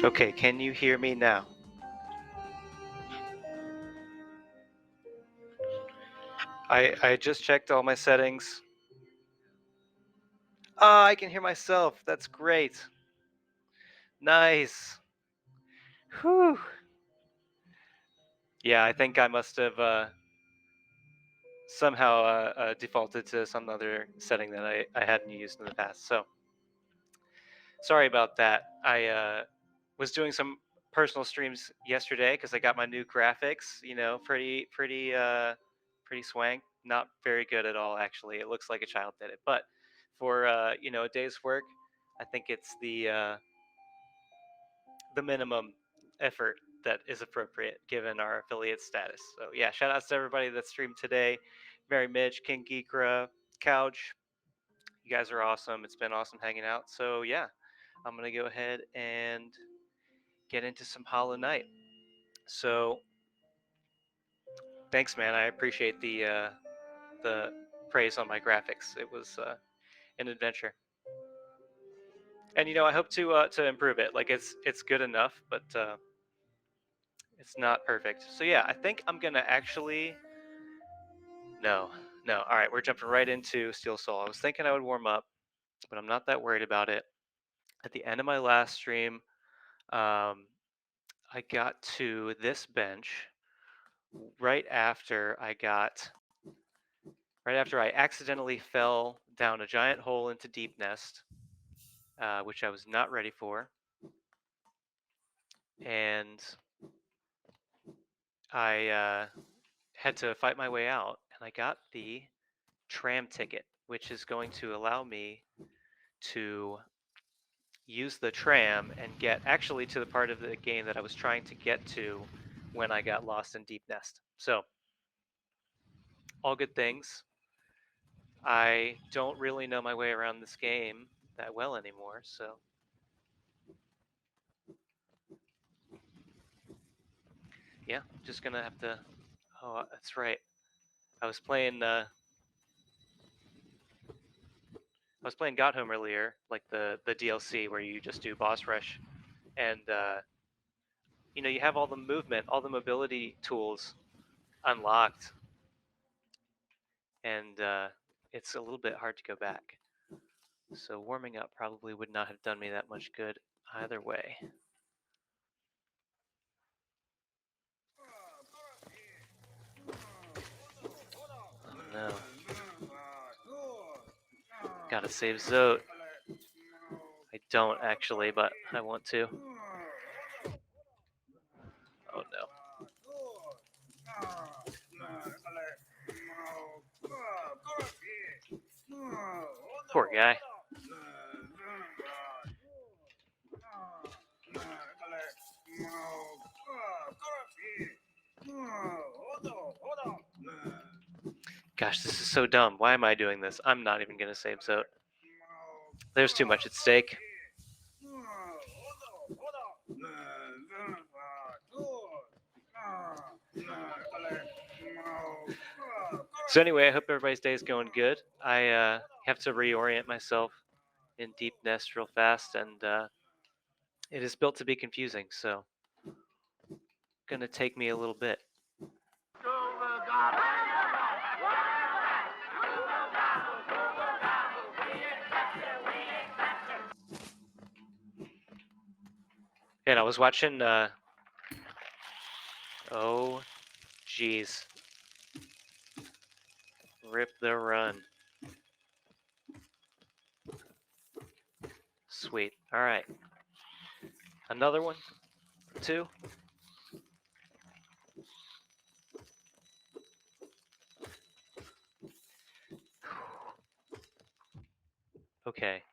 Okay, can you hear me now? I just checked all my settings. Ah, I can hear myself. That's great. Nice. Whew. Yeah, I think I must have somehow defaulted to some other setting that I hadn't used in the past. So sorry about that. I was doing some personal streams yesterday because I got my new graphics. Pretty swank. Not very good at all, actually. It looks like a child did it, but for a day's work, I think it's the minimum effort that is appropriate given our affiliate status. So yeah, shout outs to everybody that streamed today. Mary Mitch, King Geekra, Couch. You guys are awesome. It's been awesome hanging out. So yeah, I'm gonna go ahead and get into some Hollow Knight. So thanks, man. I appreciate the praise on my graphics. It was an adventure, and I hope to improve it. Like it's good enough, but it's not perfect. So yeah, I think I'm gonna actually no. All right, we're jumping right into Steel Soul. I was thinking I would warm up, but I'm not that worried about it. At the end of my last stream, um, I got to this bench right after I accidentally fell down a giant hole into Deep Nest, which I was not ready for, and I had to fight my way out, and I got the tram ticket, which is going to allow me to use the tram and get actually to the part of the game that I was trying to get to when I got lost in Deep Nest. So, all good things. I don't really know my way around this game that well anymore, so yeah, just gonna have to. Oh, that's right. I was playing. I was playing Got Home earlier, like the DLC where you just do boss rush, and you have all the movement, all the mobility tools unlocked, and it's a little bit hard to go back. So warming up probably would not have done me that much good either way. Oh no. Gotta save Zote. I don't actually, but I want to. Oh no. Poor guy. Gosh, this is so dumb. Why am I doing this? I'm not even gonna save Zote. There's too much at stake. So anyway, I hope everybody's day is going good. I have to reorient myself in Deep Nest real fast, and it is built to be confusing, so gonna take me a little bit. And I was watching. Oh, geez. Rip the run. Sweet. All right. Another one. Two. Okay.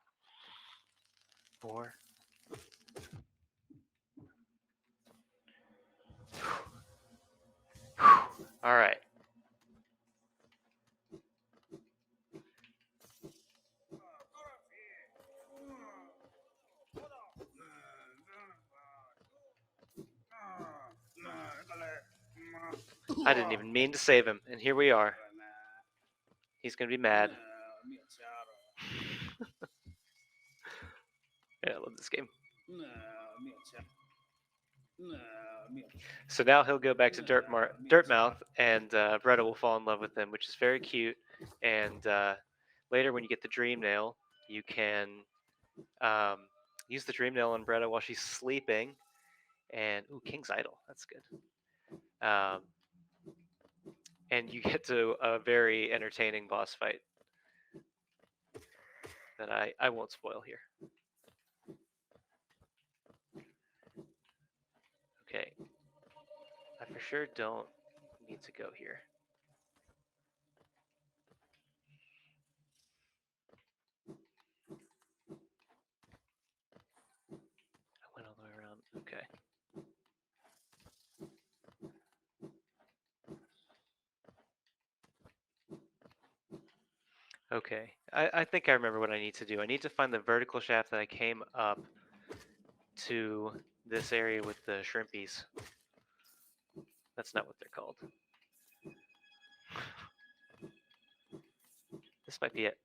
4. All right. I didn't even mean to save him, and here we are. He's gonna be mad. Yeah, I love this game. So now he'll go back to Dirtmouth, and Bretta will fall in love with him, which is very cute. And later, when you get the dream nail, you can um, use the dream nail on Bretta while she's sleeping. And ooh, King's Idol, that's good. And you get to a very entertaining boss fight that I won't spoil here. Okay, I for sure don't need to go here. I went all the way around. Okay. Okay, I think I remember what I need to do. I need to find the vertical shaft that I came up to this area with the shrimpies. That's not what they're called. This might be it.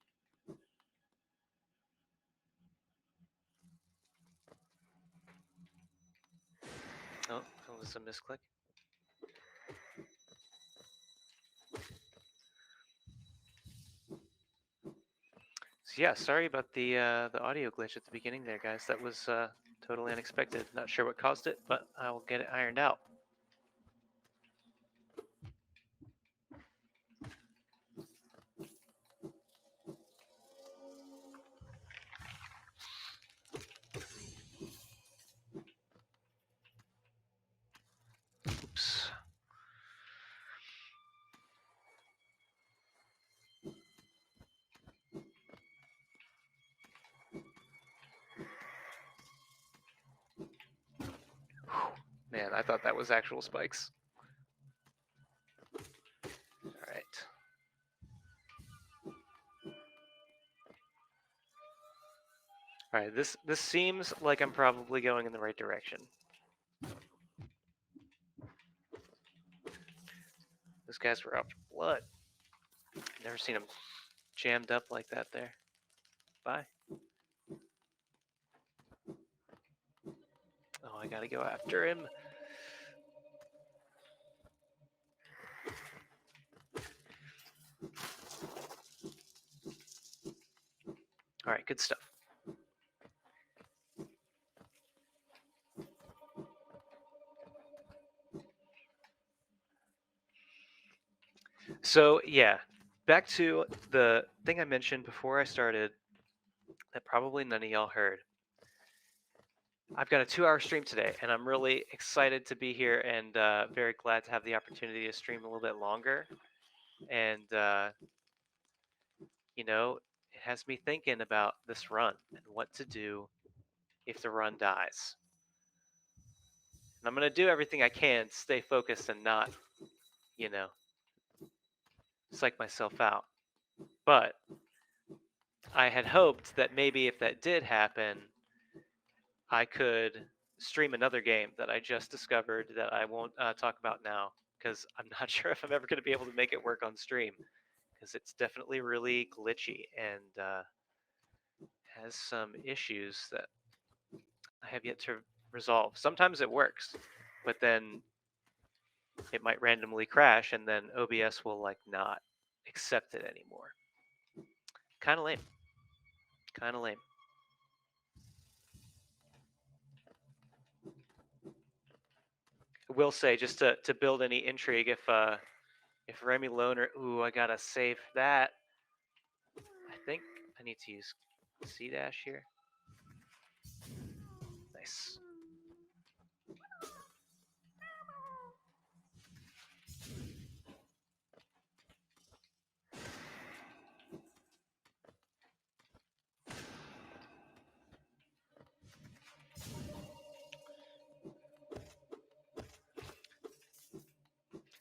Oh, that was a misclick. So yeah, sorry about the audio glitch at the beginning there, guys. That was totally unexpected. Not sure what caused it, but I will get it ironed out. Oops. Man, I thought that was actual spikes. All right. All right, this seems like I'm probably going in the right direction. Those guys were out for blood. Never seen them jammed up like that there. Bye. Oh, I gotta go after him. All right, good stuff. So yeah, back to the thing I mentioned before I started that probably none of y'all heard. I've got a 2-hour stream today, and I'm really excited to be here and very glad to have the opportunity to stream a little bit longer. And you know, it has me thinking about this run and what to do if the run dies. And I'm gonna do everything I can to stay focused and not, you know, psych myself out. But I had hoped that maybe if that did happen, I could stream another game that I just discovered that I won't talk about now because I'm not sure if I'm ever going to be able to make it work on stream because it's definitely really glitchy and has some issues that I have yet to resolve. Sometimes it works, but then it might randomly crash and then OBS will like not accept it anymore. Kind of lame. Kind of lame. I will say just to build any intrigue, if Remy Loner, ooh, I gotta save that. I think I need to use C dash here. Nice.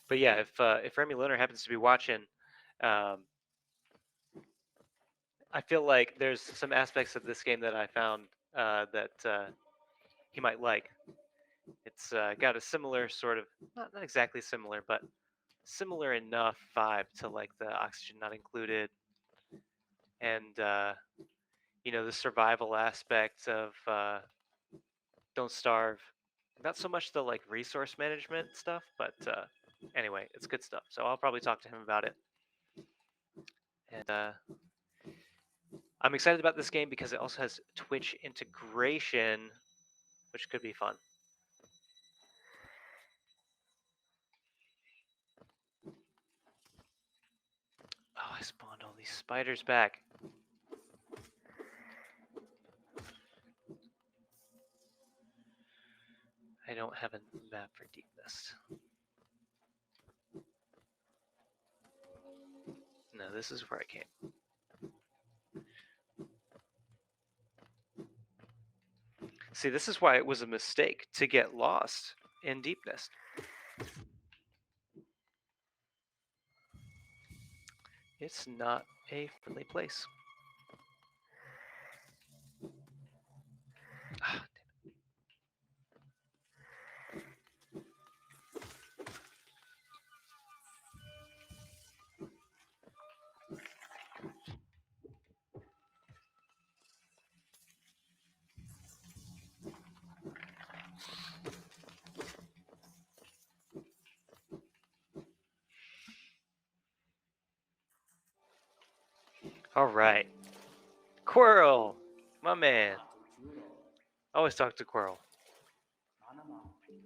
But yeah, if Remy Loner happens to be watching, um, I feel like there's some aspects of this game that I found that he might like. It's got a similar sort of, not exactly similar, but similar enough vibe to like the Oxygen Not Included, and you know, the survival aspect of Don't Starve, Not so much the like resource management stuff, but anyway, it's good stuff. So I'll probably talk to him about it. And I'm excited about this game because it also has Twitch integration, which could be fun. Oh, I spawned all these spiders back. I don't have a map for deepness. No, this is where I came. See, this is why it was a mistake to get lost in deepness. It's not a friendly place. Ah, all right. Quirrell, my man. Always talk to Quirrell.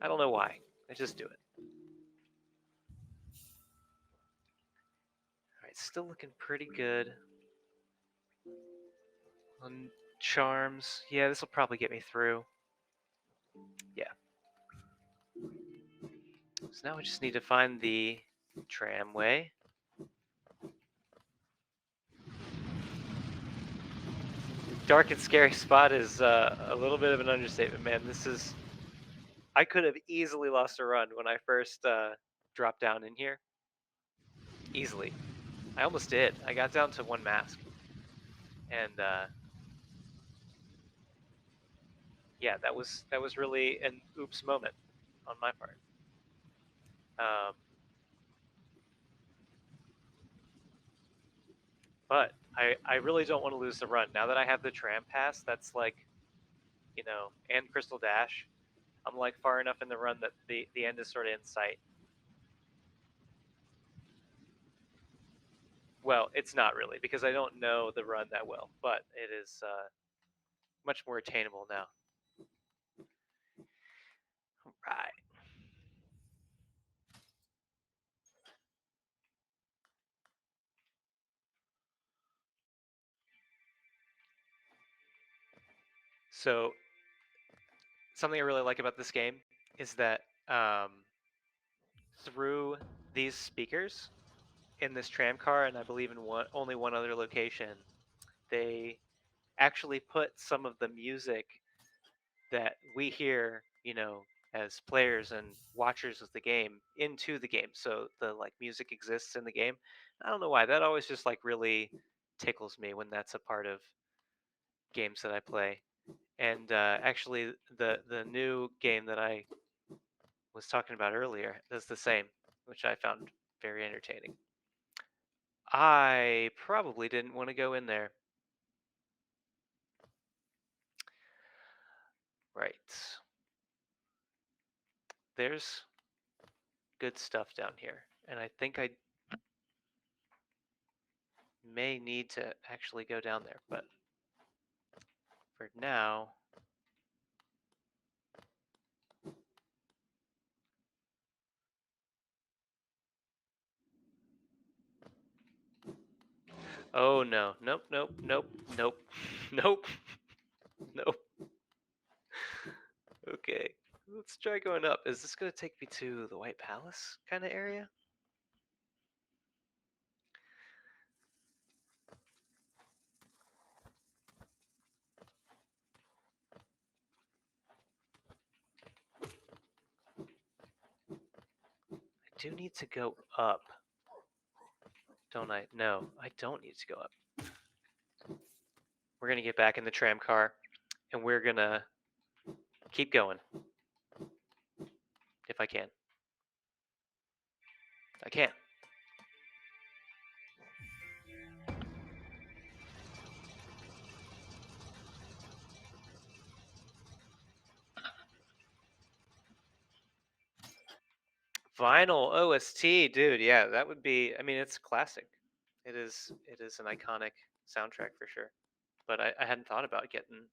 I don't know why. I just do it. All right, still looking pretty good on charms. Yeah, this will probably get me through. Yeah. So now we just need to find the tramway. Dark and scary spot is a little bit of an understatement, man. This is. I could have easily lost a run when I first dropped down in here. Easily. I almost did. I got down to one mask. And yeah, that was really an oops moment on my part. But I really don't want to lose the run. Now that I have the tram pass, that's like, and Crystal Dash, I'm like far enough in the run that the end is sort of in sight. Well, it's not really because I don't know the run that well, but it is much more attainable now. All right. So something I really like about this game is that through these speakers in this tram car, and I believe in only one other location, they actually put some of the music that we hear, as players and watchers of the game into the game. So the like music exists in the game. I don't know why. That always just like really tickles me when that's a part of games that I play. And actually, the new game that I was talking about earlier does the same, which I found very entertaining. I probably didn't want to go in there. Right. There's good stuff down here. And I think I may need to actually go down there. But for now, oh no. Nope, nope, nope, nope, nope, nope. Okay. Let's try going up. Is this going to take me to the White Palace kind of area? I do need to go up. Don't I? No, I don't need to go up. We're going to get back in the tram car and we're going to keep going. If I can. I can't. Vinyl OST, dude. Yeah, that would be. I mean, it's classic. It is. It is an iconic soundtrack for sure. But I hadn't thought about getting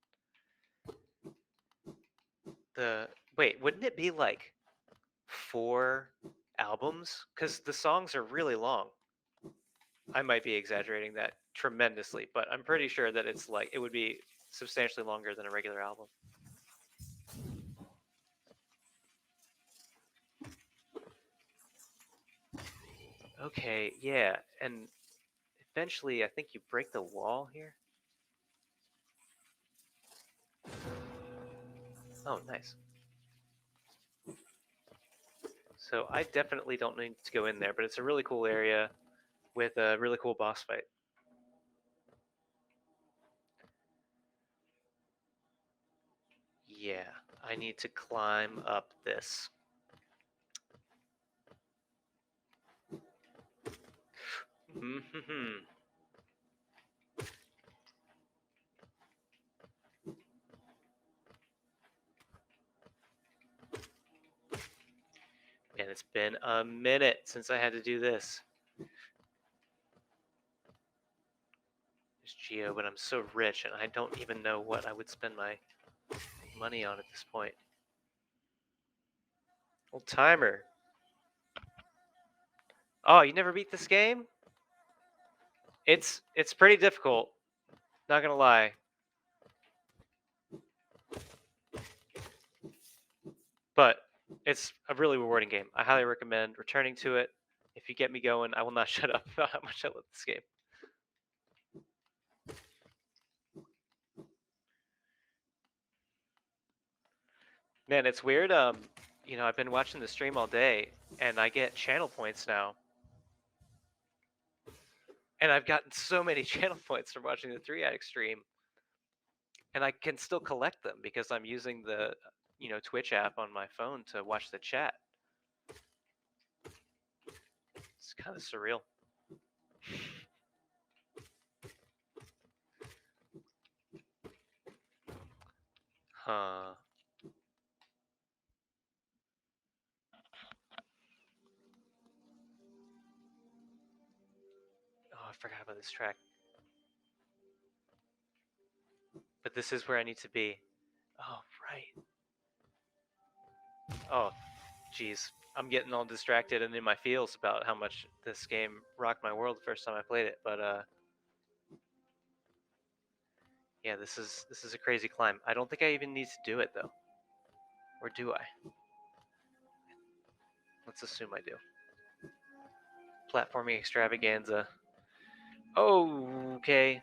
the. Wait, wouldn't it be like 4 albums? Because the songs are really long. I might be exaggerating that tremendously, but I'm pretty sure that it's like it would be substantially longer than a regular album. Okay, yeah, and eventually I think you break the wall here. Oh, nice. So I definitely don't need to go in there, but it's a really cool area with a really cool boss fight. Yeah, I need to climb up this. Mm-hmm. Man, it's been a minute since I had to do this. There's Geo, but I'm so rich and I don't even know what I would spend my money on at this point. Old timer. Oh, you never beat this game? It's pretty difficult. Not gonna lie. But it's a really rewarding game. I highly recommend returning to it. If you get me going, I will not shut up about how much I love this game. Man, it's weird. I've been watching the stream all day, and I get channel points now. And I've gotten so many channel points from watching the 3 Addict stream, and I can still collect them because I'm using the, Twitch app on my phone to watch the chat. It's kind of surreal. Huh. Oh, I forgot about this track. But this is where I need to be. Oh, right. Oh, geez. I'm getting all distracted and in my feels about how much this game rocked my world the first time I played it. But yeah, this is a crazy climb. I don't think I even need to do it though. Or do I? Let's assume I do. Platforming extravaganza. Oh, okay.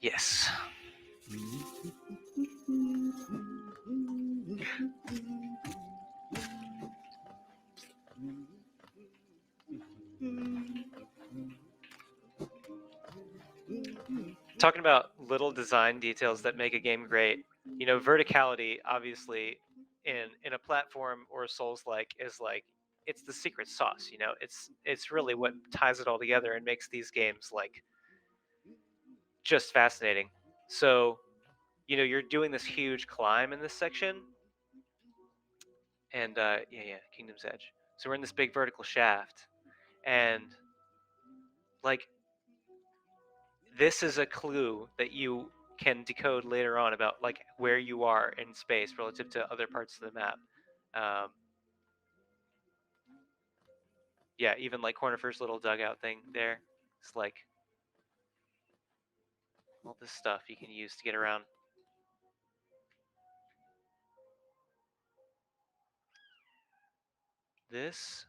Yes. Talking about little design details that make a game great. Verticality obviously in a platform or a Souls-like is like it's the secret sauce. It's really what ties it all together and makes these games like just fascinating. So, you're doing this huge climb in this section, and yeah, Kingdom's Edge. So we're in this big vertical shaft, and like this is a clue that you can decode later on about like where you are in space relative to other parts of the map. Um, yeah, even like Cornifer's little dugout thing there. It's like all this stuff you can use to get around. This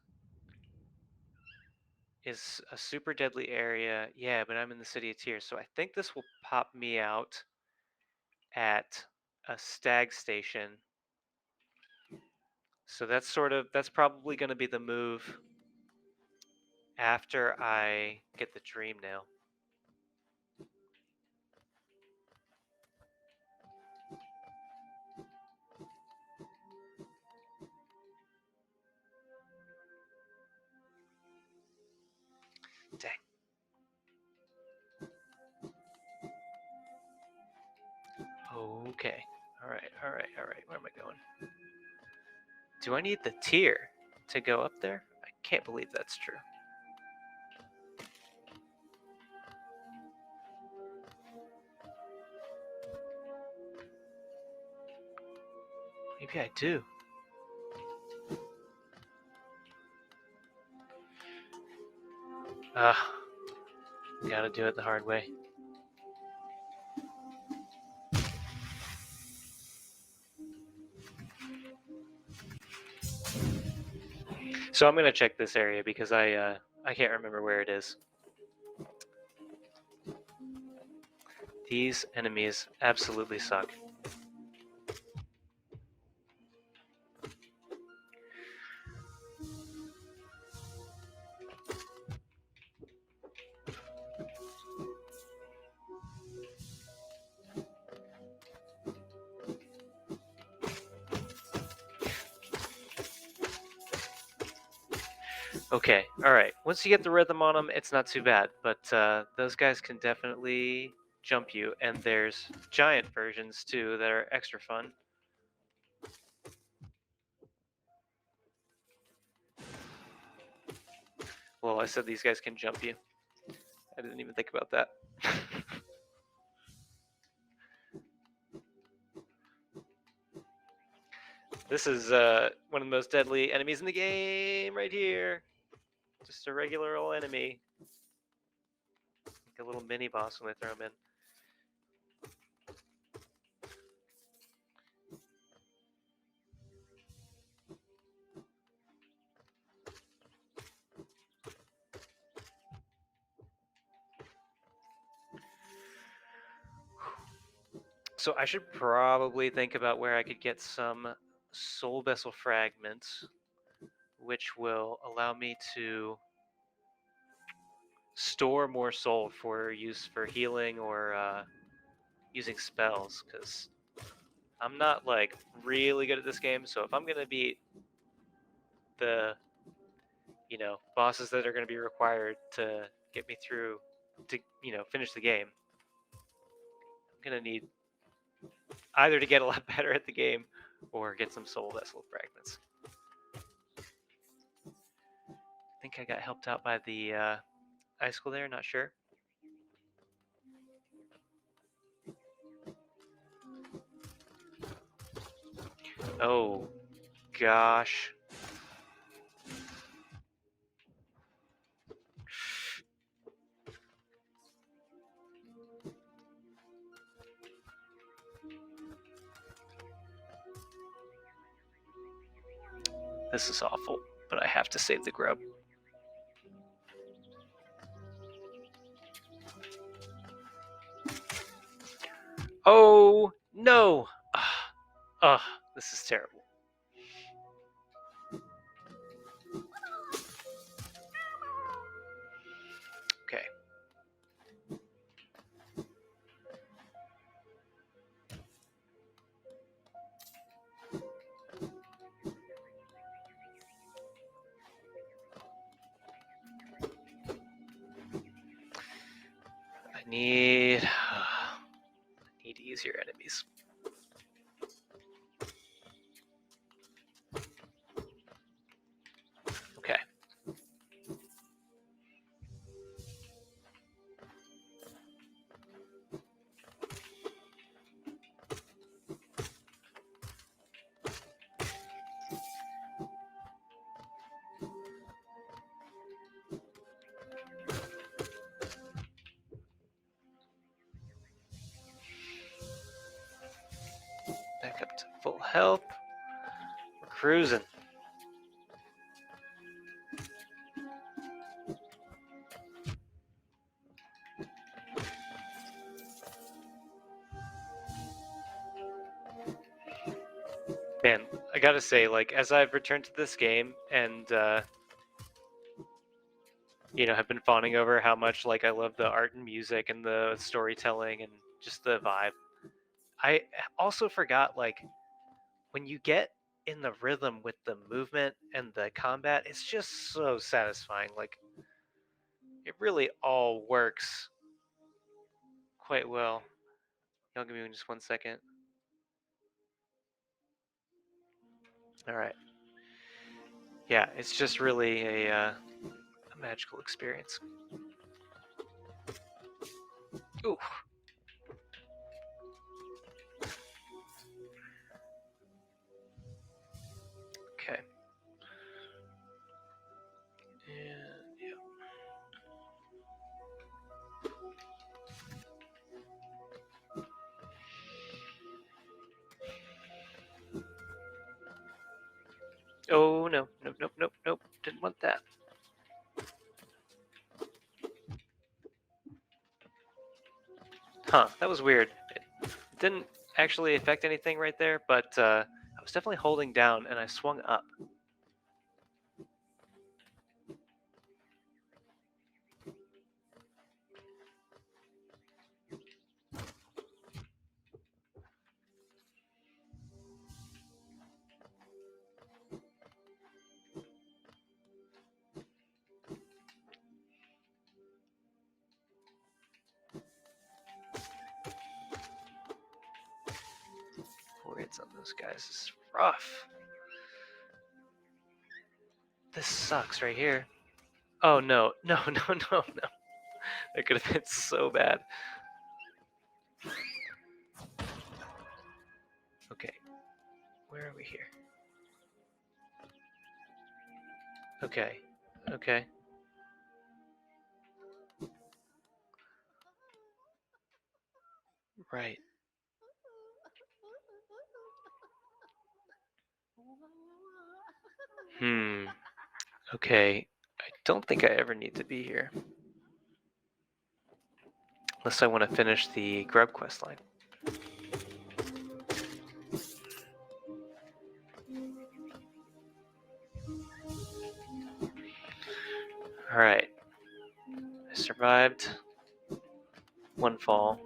is a super deadly area. Yeah, but I'm in the city of tears, so I think this will pop me out at a stag station. So that's probably going to be the move after I get the dream nail. Okay. All right. All right. All right. Where am I going? Do I need the tier to go up there? I can't believe that's true. Maybe I do. Gotta do it the hard way. So I'm gonna check this area because I can't remember where it is. These enemies absolutely suck. Okay, alright. Once you get the rhythm on them, it's not too bad, but those guys can definitely jump you, and there's giant versions too that are extra fun. Well, I said these guys can jump you. I didn't even think about that. This is one of the most deadly enemies in the game right here. Just a regular old enemy. Like a little mini boss when they throw him in. So I should probably think about where I could get some soul vessel fragments, which will allow me to store more soul for use for healing or using spells, because I'm not like really good at this game. So if I'm gonna beat the bosses that are gonna be required to get me through to finish the game, I'm gonna need either to get a lot better at the game or get some soul vessel fragments. I think I got helped out by the icicle there, not sure. Oh gosh. This is awful, but I have to save the grub. Oh no! Ugh, this is terrible. Okay. I need easier enemies. Okay. Back up to full health. We're cruising. Man, I gotta say, like, as I've returned to this game and have been fawning over how much like I love the art and music and the storytelling and just the vibe, I also forgot, like, when you get in the rhythm with the movement and the combat, it's just so satisfying. Like, it really all works quite well. Y'all give me just 1 second. All right. Yeah, it's just really a magical experience. Ooh. Okay. And yeah. Oh no, nope, nope, nope, nope. Didn't want that. Huh, that was weird. It didn't actually affect anything right there, but I was definitely holding down and I swung up. Four hits on those guys is rough. This sucks right here. Oh no, no, no, no, no. That could have been so bad. Okay, where are we here? Okay, okay. Right. Hmm. Okay. I don't think I ever need to be here. Unless I want to finish the grub quest line. Alright. I survived one fall.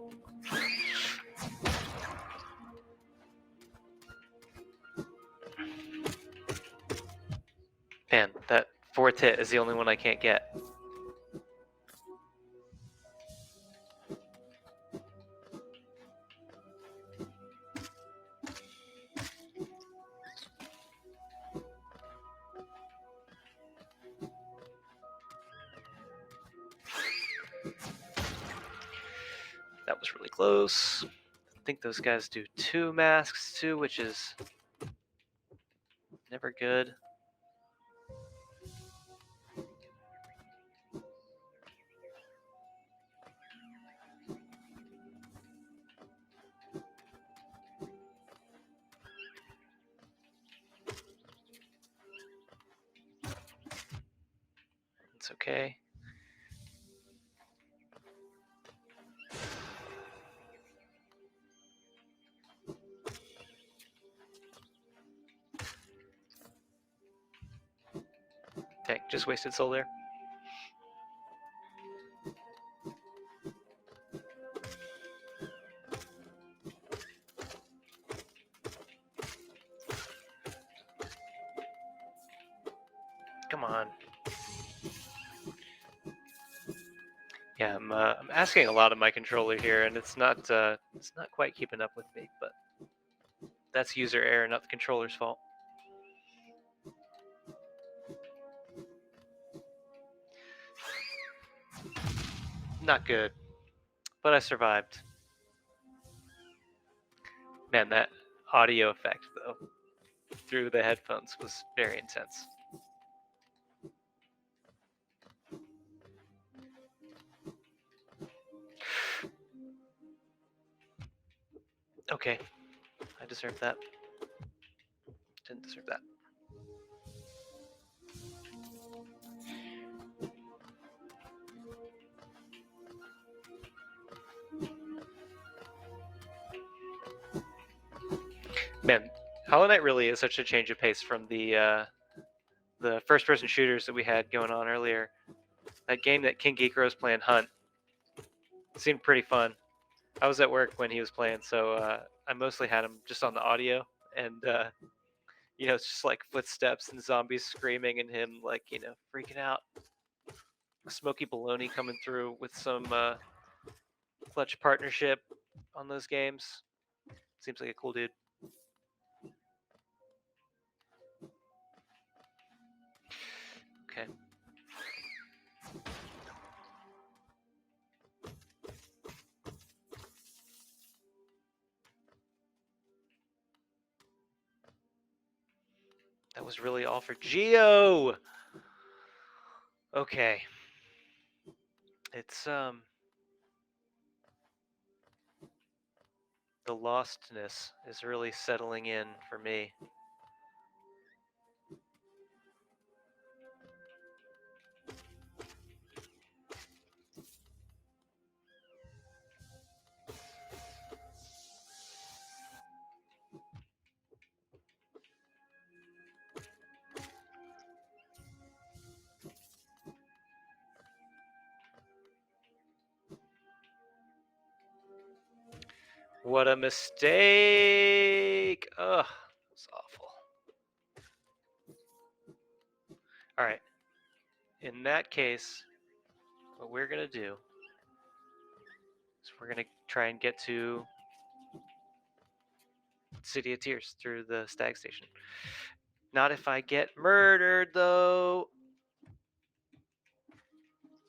Man, that fourth hit is the only one I can't get. That was really close. I think those guys do 2 masks too, which is never good. It's okay. Okay, just wasted soul there. Come on. Yeah, I'm asking a lot of my controller here, and it's not quite keeping up with me. But that's user error, not the controller's fault. Not good, but I survived. Man, that audio effect though through the headphones was very intense. Okay, I deserve that. Didn't deserve that. Man, Hollow Knight really is such a change of pace from the first-person shooters that we had going on earlier. That game that King Geekro was playing, Hunt, seemed pretty fun. I was at work when he was playing, so I mostly had him just on the audio, and it's just like footsteps and zombies screaming and him like freaking out. Smoky Baloney coming through with some clutch partnership on those games. Seems like a cool dude. Okay. That was really all for Geo. Okay. It's the lostness is really settling in for me. What a mistake! Ugh, that's awful. All right. In that case, what we're gonna do is we're gonna try and get to City of Tears through the Stag Station. Not if I get murdered, though.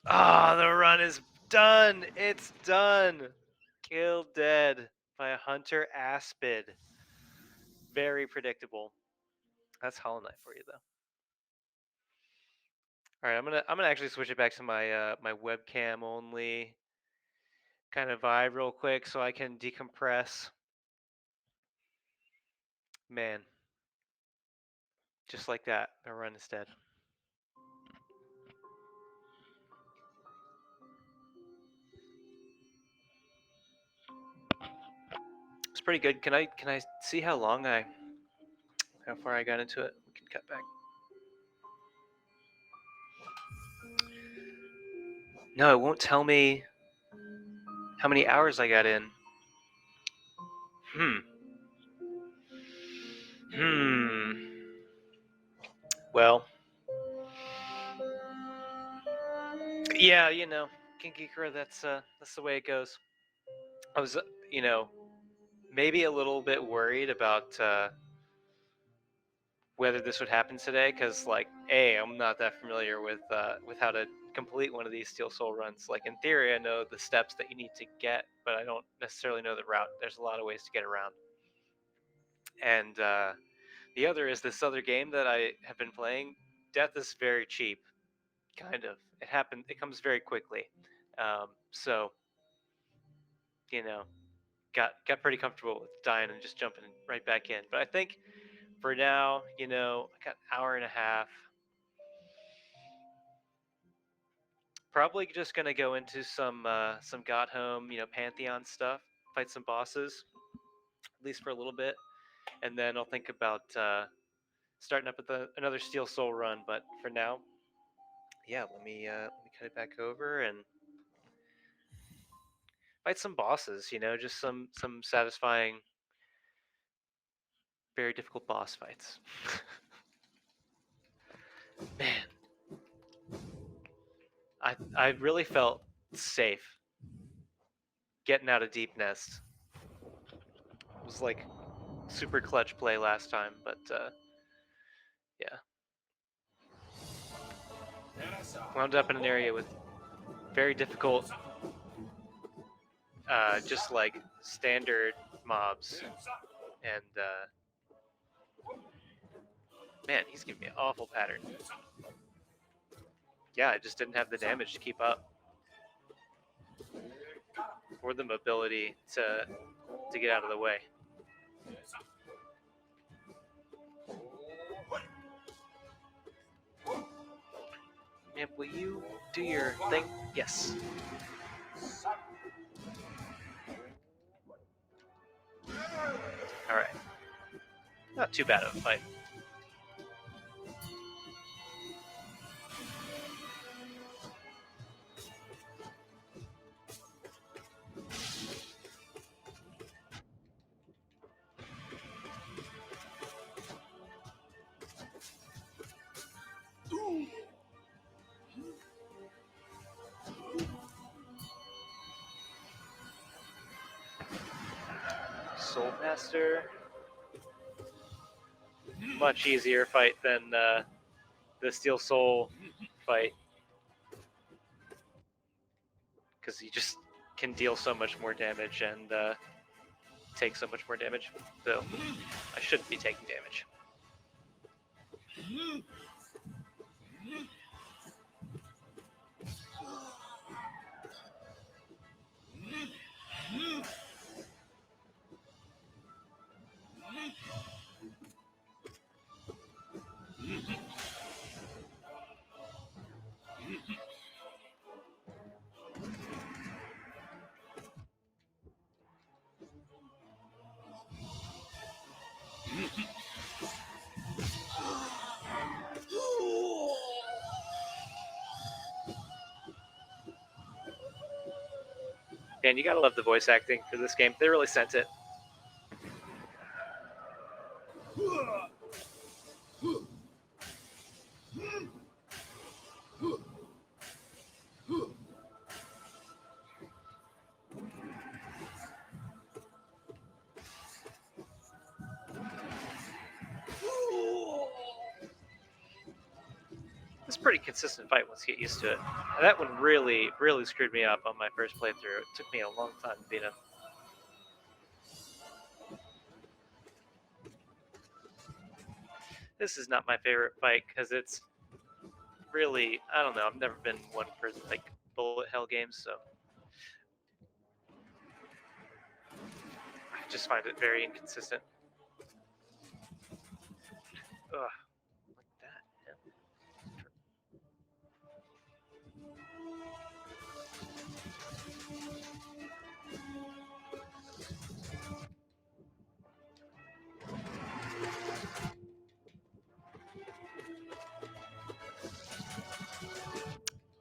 Ah, the run is done. It's done. Killed dead by a Hunter Aspid. Very predictable. That's Hollow Knight for you, though. All right, I'm gonna actually switch it back to my my webcam only kind of vibe real quick so I can decompress. Man, just like that, a run is dead. It's pretty good. Can I see how far I got into it? We can cut back. No, it won't tell me how many hours I got in. Hmm. Well, yeah, Kinkikura, that's the way it goes. I was, maybe a little bit worried about whether this would happen today, because like, I'm not that familiar with how to complete one of these Steel Soul runs. Like in theory, I know the steps that you need to get, but I don't necessarily know the route. There's a lot of ways to get around. And the other is this other game that I have been playing. Death is very cheap, kind of. It comes very quickly. So, you know, got pretty comfortable with dying and just jumping right back in. But I think for now, I got an hour and a half. Probably just gonna go into some God Home, Pantheon stuff, fight some bosses, at least for a little bit, and then I'll think about starting up with another Steel Soul run. But for now, yeah, let me cut it back over and fight some bosses. Just some satisfying, very difficult boss fights. Man, I really felt safe getting out of Deep Nest. It was like super clutch play last time, but yeah, wound up in an area with very difficult, just like standard mobs, and man, he's giving me an awful pattern. Yeah, I just didn't have the damage to keep up, or the mobility to get out of the way. Man, will you do your thing? Yes. All right. Not too bad of a fight. Soul Master. Much easier fight than the Steel Soul fight, because he just can deal so much more damage and take so much more damage. So I shouldn't be taking damage. And you gotta love the voice acting for this game. They really sent it. It's a pretty consistent fight once you get used to it. And that one really, really screwed me up on my first playthrough. It took me a long time to beat him. This is not my favorite fight because it's really, I don't know, I've never been one for like bullet hell games, so I just find it very inconsistent. Ugh, like that. Yeah.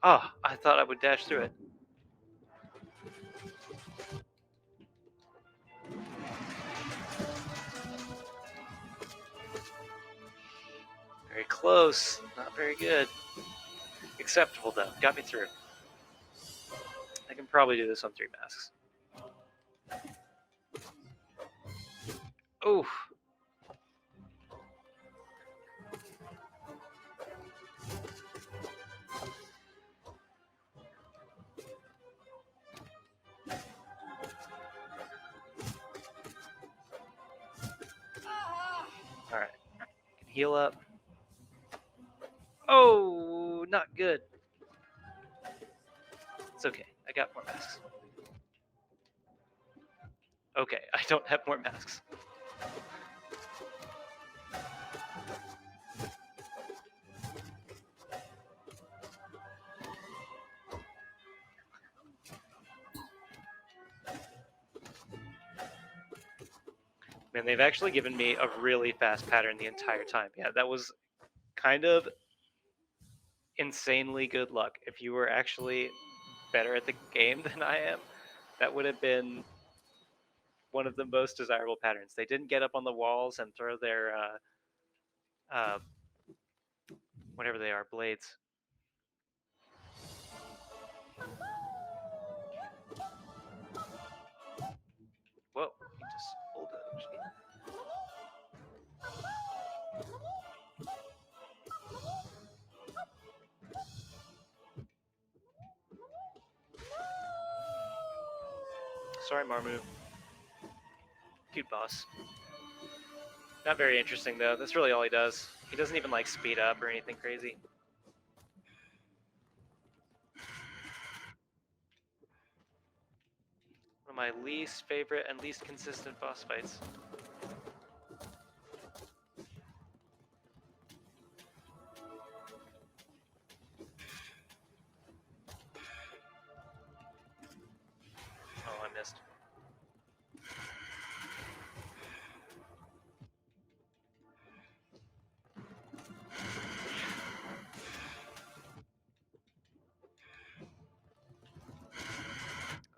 Oh, I thought I would dash through it. Very close, not very good. Acceptable though, got me through. I can probably do this on 3 masks. Ooh. Alright. Heal up. Oh, not good. It's okay. I got more masks. Okay, I don't have more masks. Man, they've actually given me a really fast pattern the entire time. Yeah, that was kind of insanely good luck. If you were actually better at the game than I am, that would have been one of the most desirable patterns. They didn't get up on the walls and throw their uh, whatever they are, blades. Whoa, he just bulldozed me. Sorry, Marmu. Cute boss. Not very interesting though. That's really all he does. He doesn't even like speed up or anything crazy. One of my least favorite and least consistent boss fights. Oh, I missed.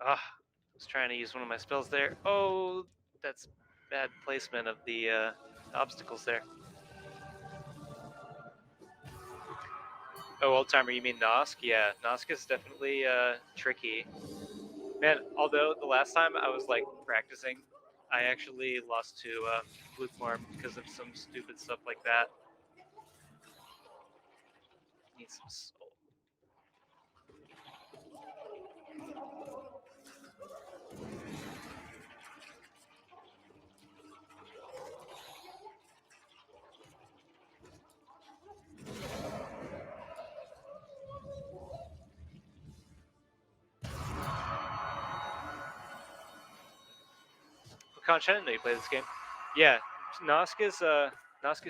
Ah, I was trying to use one of my spells there. Oh, that's bad placement of the obstacles there. Oh, old timer, you mean Nosk? Yeah, Nosk is definitely tricky. Man, although the last time I was like practicing, I actually lost to Lukewarm because of some stupid stuff like that. need some soul. Conch, I didn't know you play this game. Yeah, Noska's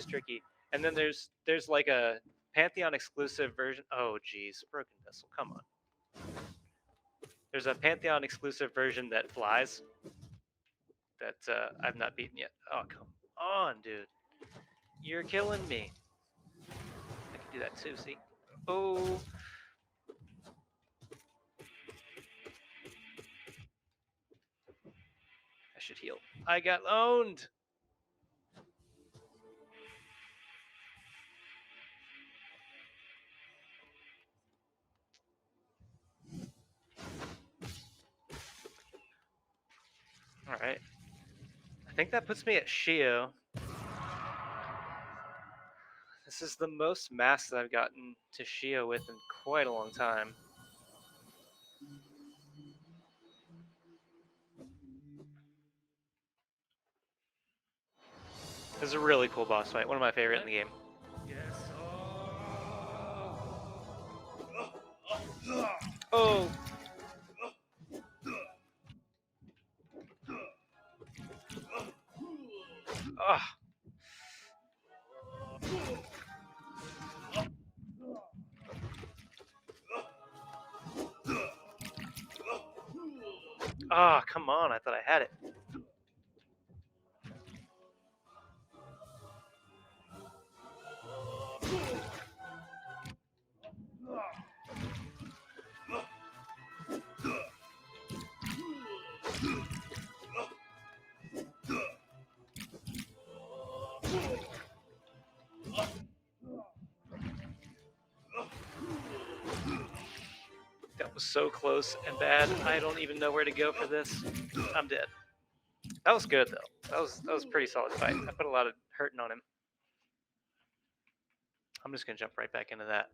tricky, and then there's like a Pantheon exclusive version. Oh geez, Broken Vessel, come on. There's a Pantheon exclusive version that flies that I've not beaten yet. Oh come on, dude, you're killing me. I can do that too. See? Oh. I should heal. I got owned. All right. I think that puts me at Shio. This is the most mass that I've gotten to Shio with in quite a long time. This is a really cool boss fight. One of my favorite in the game. Oh! Ah! Ah, come on, I thought I had it. That was so close and bad. I don't even know where to go for this. I'm dead. That was good though. That was a pretty solid fight. I put a lot of hurting on him. I'm just gonna jump right back into that.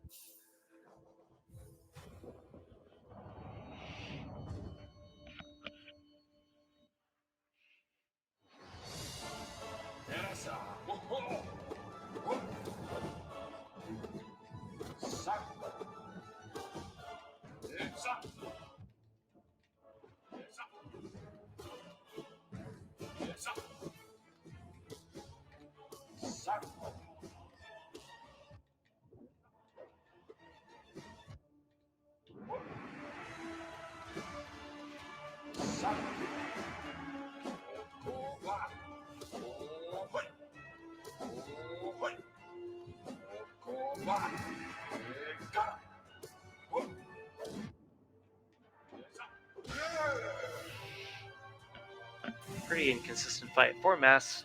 Pretty inconsistent fight. 4 mass,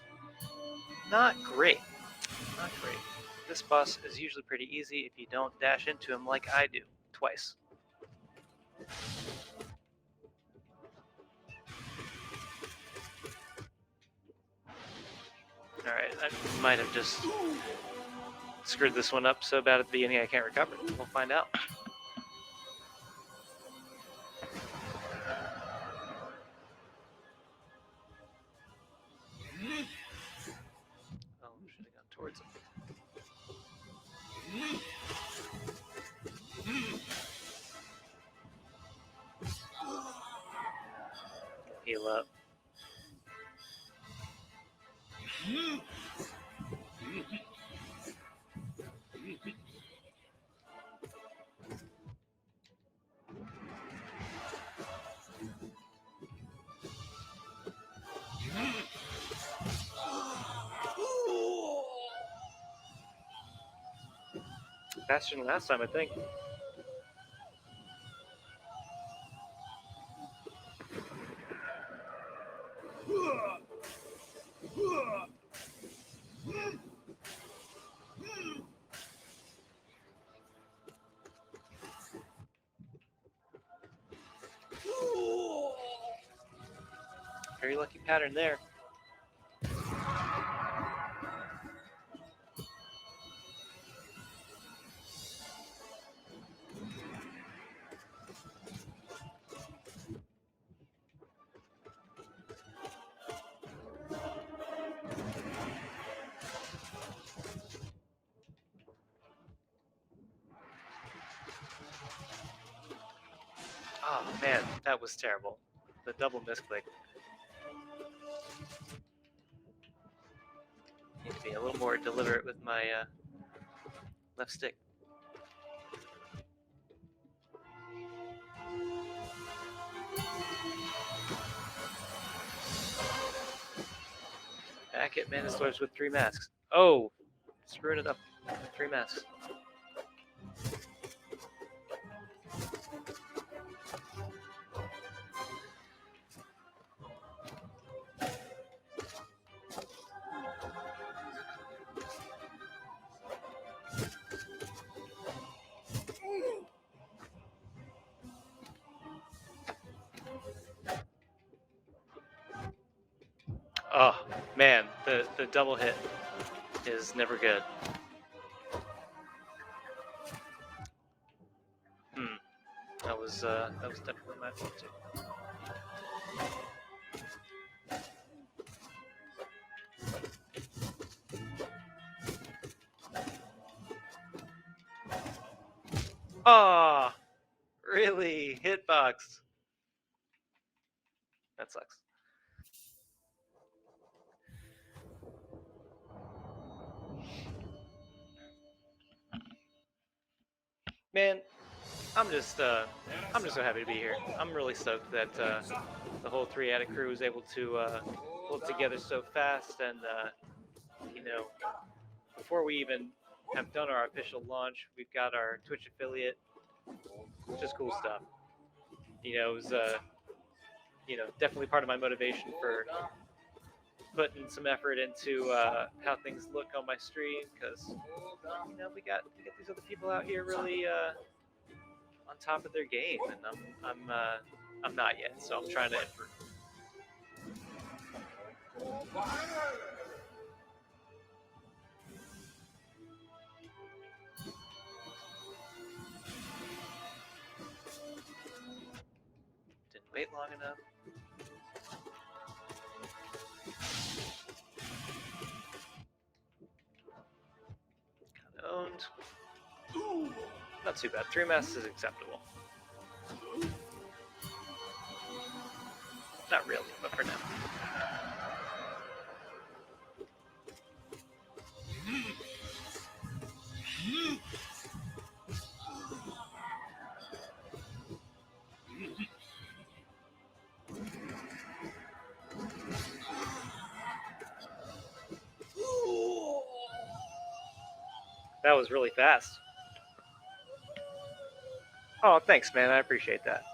not great. Not great. This boss is usually pretty easy if you don't dash into him like I do, twice. Alright, I might have just screwed this one up so bad at the beginning I can't recover. We'll find out. Oh, should have gone towards him. Heal up. Faster than last time, I think. Very lucky pattern there. Man, that was terrible. The double misclick. Need to be a little more deliberate with my left stick. Back at Mana Source with 3 masks. Oh! Screwing it up. 3 masks. Oh, man, the double hit is never good. That was definitely my fault too. Ah, really? Hitbox. That sucks. Man, I'm just so happy to be here. I'm really stoked that the whole 3-addict crew was able to pull it together so fast, and you know, before we even have done our official launch, we've got our Twitch affiliate, just cool stuff. You know, it was definitely part of my motivation for putting some effort into how things look on my stream, because we got these other people out here really on top of their game, and I'm not yet, so I'm trying to improve. Didn't wait long enough. Kind of owned. Not too bad. 3 masks is acceptable. Not really, but for now. That was really fast. Oh, thanks, man. I appreciate that.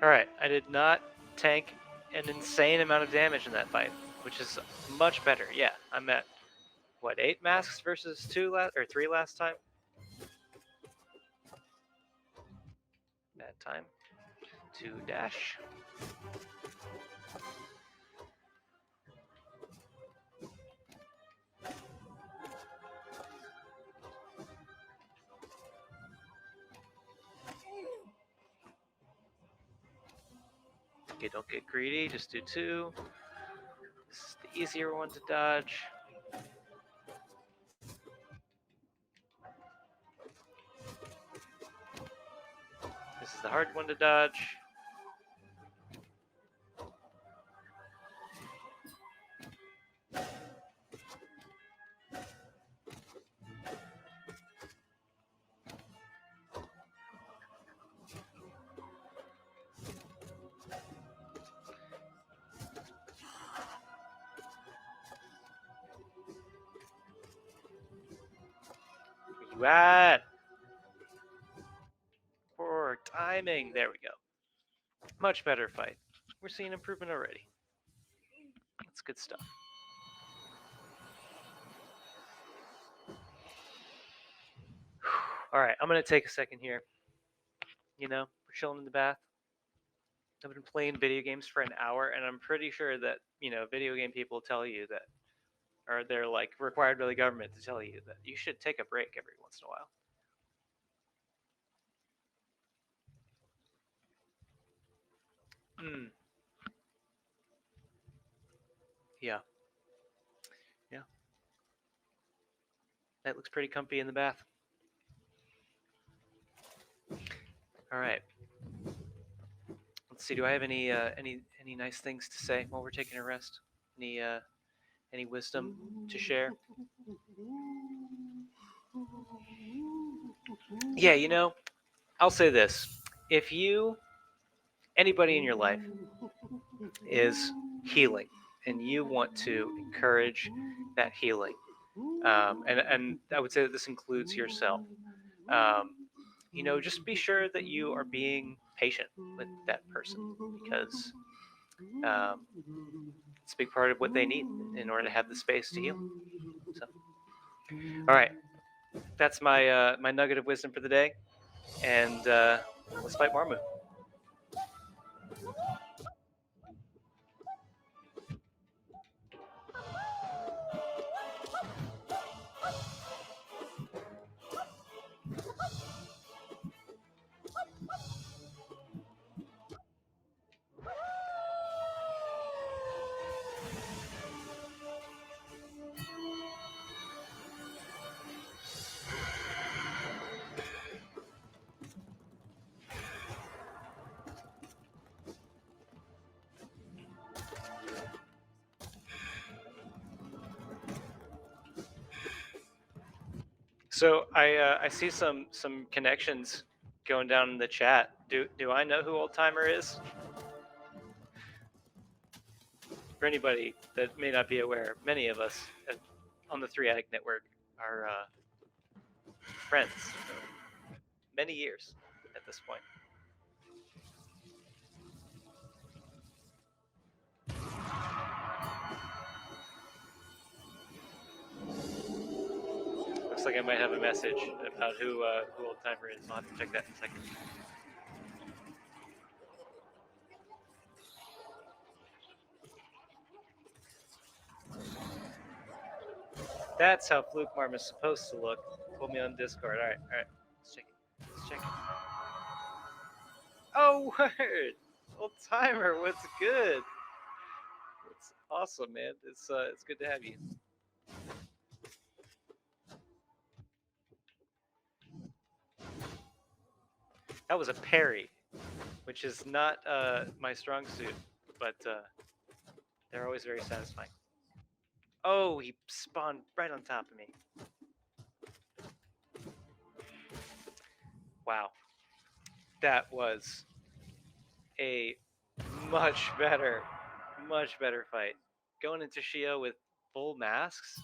Alright, I did not tank an insane amount of damage in that fight, which is much better. Yeah, I'm at, what, 8 masks versus 3 last time? Bad time. 2 dash. Okay, don't get greedy, just do 2. This is the easier one to dodge. This is the hard one to dodge. you at? Poor timing. There we go. Much better fight. We're seeing improvement already. That's good stuff. All right, I'm gonna take a second here. We're chilling in the bath. I've been playing video games for an hour, and I'm pretty sure that video game people tell you that, or they're like required by the government to tell you that you should take a break every once in a while. Yeah, yeah. That looks pretty comfy in the bath. All right. Let's see. Do I have any nice things to say while we're taking a rest? Any wisdom to share? Yeah, I'll say this: if anybody in your life is healing, and you want to encourage that healing, and I would say that this includes yourself. Um, just be sure that you are being patient with that person because um, it's a big part of what they need in order to have the space to heal. So, all right, that's my nugget of wisdom for the day, and let's fight Marmot. So I see some connections going down in the chat. Do I know who Old Timer is? For anybody that may not be aware, many of us on the Three Addict Network are friends for many years at this point. Looks like I might have a message about who Old Timer is. I'll have to check that in a second. That's how Fluke Marm is supposed to look. Put me on Discord. All right. Let's check it. Let's check it. Oh, word! Old Timer, what's good? It's awesome, man. It's good to have you. That was a parry, which is not my strong suit, but they're always very satisfying. Oh, he spawned right on top of me. Wow. That was a much better fight. Going into Shio with full masks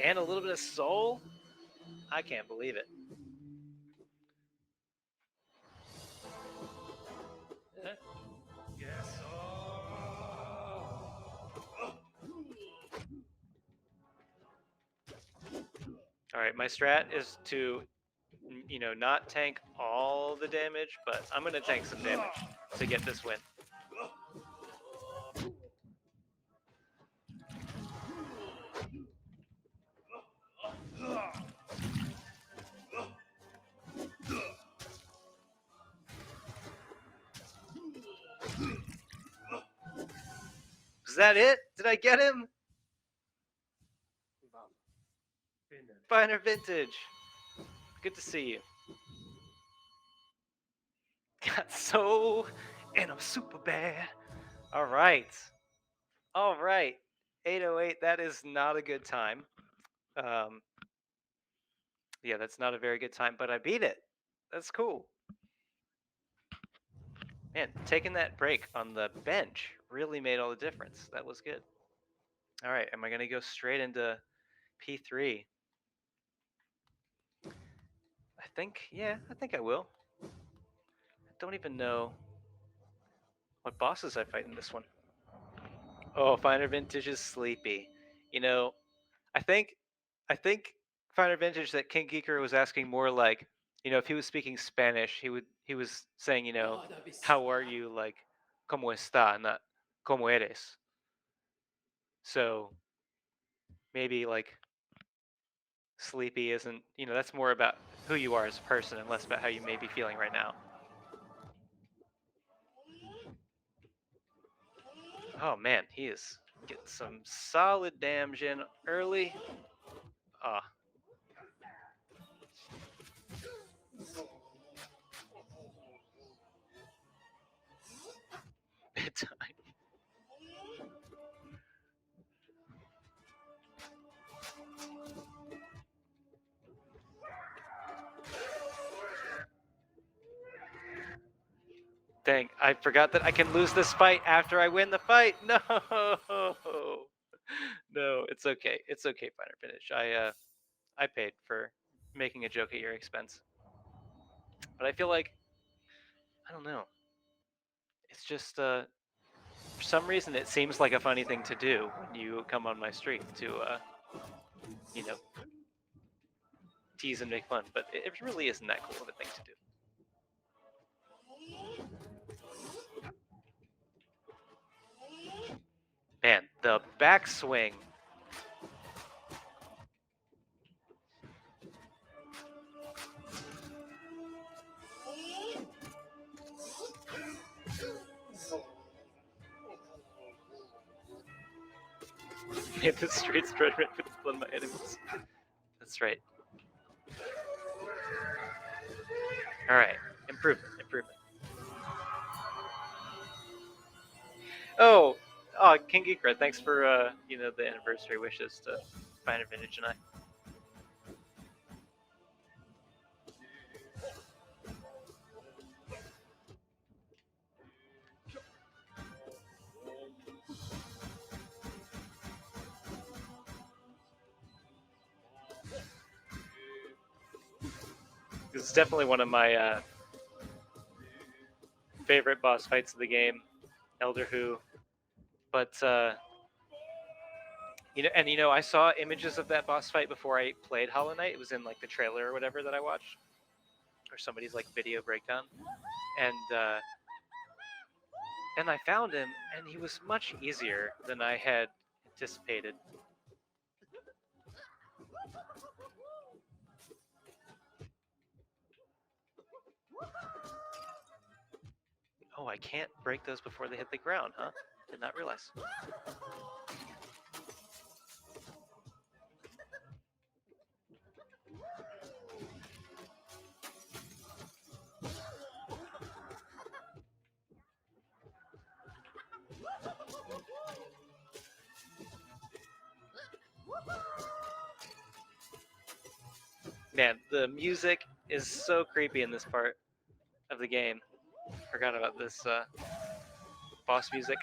and a little bit of soul, I can't believe it. Yes. All right, my strat is to, not tank all the damage, but I'm gonna tank some damage to get this win. Is that it? Did I get him? Finer Vintage. Good to see you. Got so, and I'm super bad. All right. 808. That is not a good time. Yeah, that's not a very good time, but I beat it. That's cool. Man, taking that break on the bench really made all the difference. That was good. All right, am I going to go straight into P3? I think I will. I don't even know what bosses I fight in this one. Oh, Finer Vintage is sleepy. You know, I think I think Finer Vintage that King Geeker was asking more like, if he was speaking Spanish, he was saying, how are you, like, como está, not como eres. So maybe like sleepy isn't, that's more about who you are as a person and less about how you may be feeling right now. Oh man, he is getting some solid damage in early. Ah, bedtime. Dang, I forgot that I can lose this fight after I win the fight. No, no, it's okay. It's okay, Finer Finish. I paid for making a joke at your expense, but I feel like I don't know. It's just for some reason it seems like a funny thing to do when you come on my stream to you know tease and make fun, but it really isn't that cool of a thing to do. Man, the backswing. Hit the straight red for the blood of my enemies. That's right. All right, improvement, improvement. Oh, King Geekra, thanks for the anniversary wishes to Finer Vintage and I. This is definitely one of my favorite boss fights of the game, Elder Who. But I saw images of that boss fight before I played Hollow Knight. It was in like the trailer or whatever that I watched, or somebody's like video breakdown, and I found him, and he was much easier than I had anticipated. Oh, I can't break those before they hit the ground, huh? Did not realize. Man, the music is so creepy in this part of the game. Forgot about this boss music.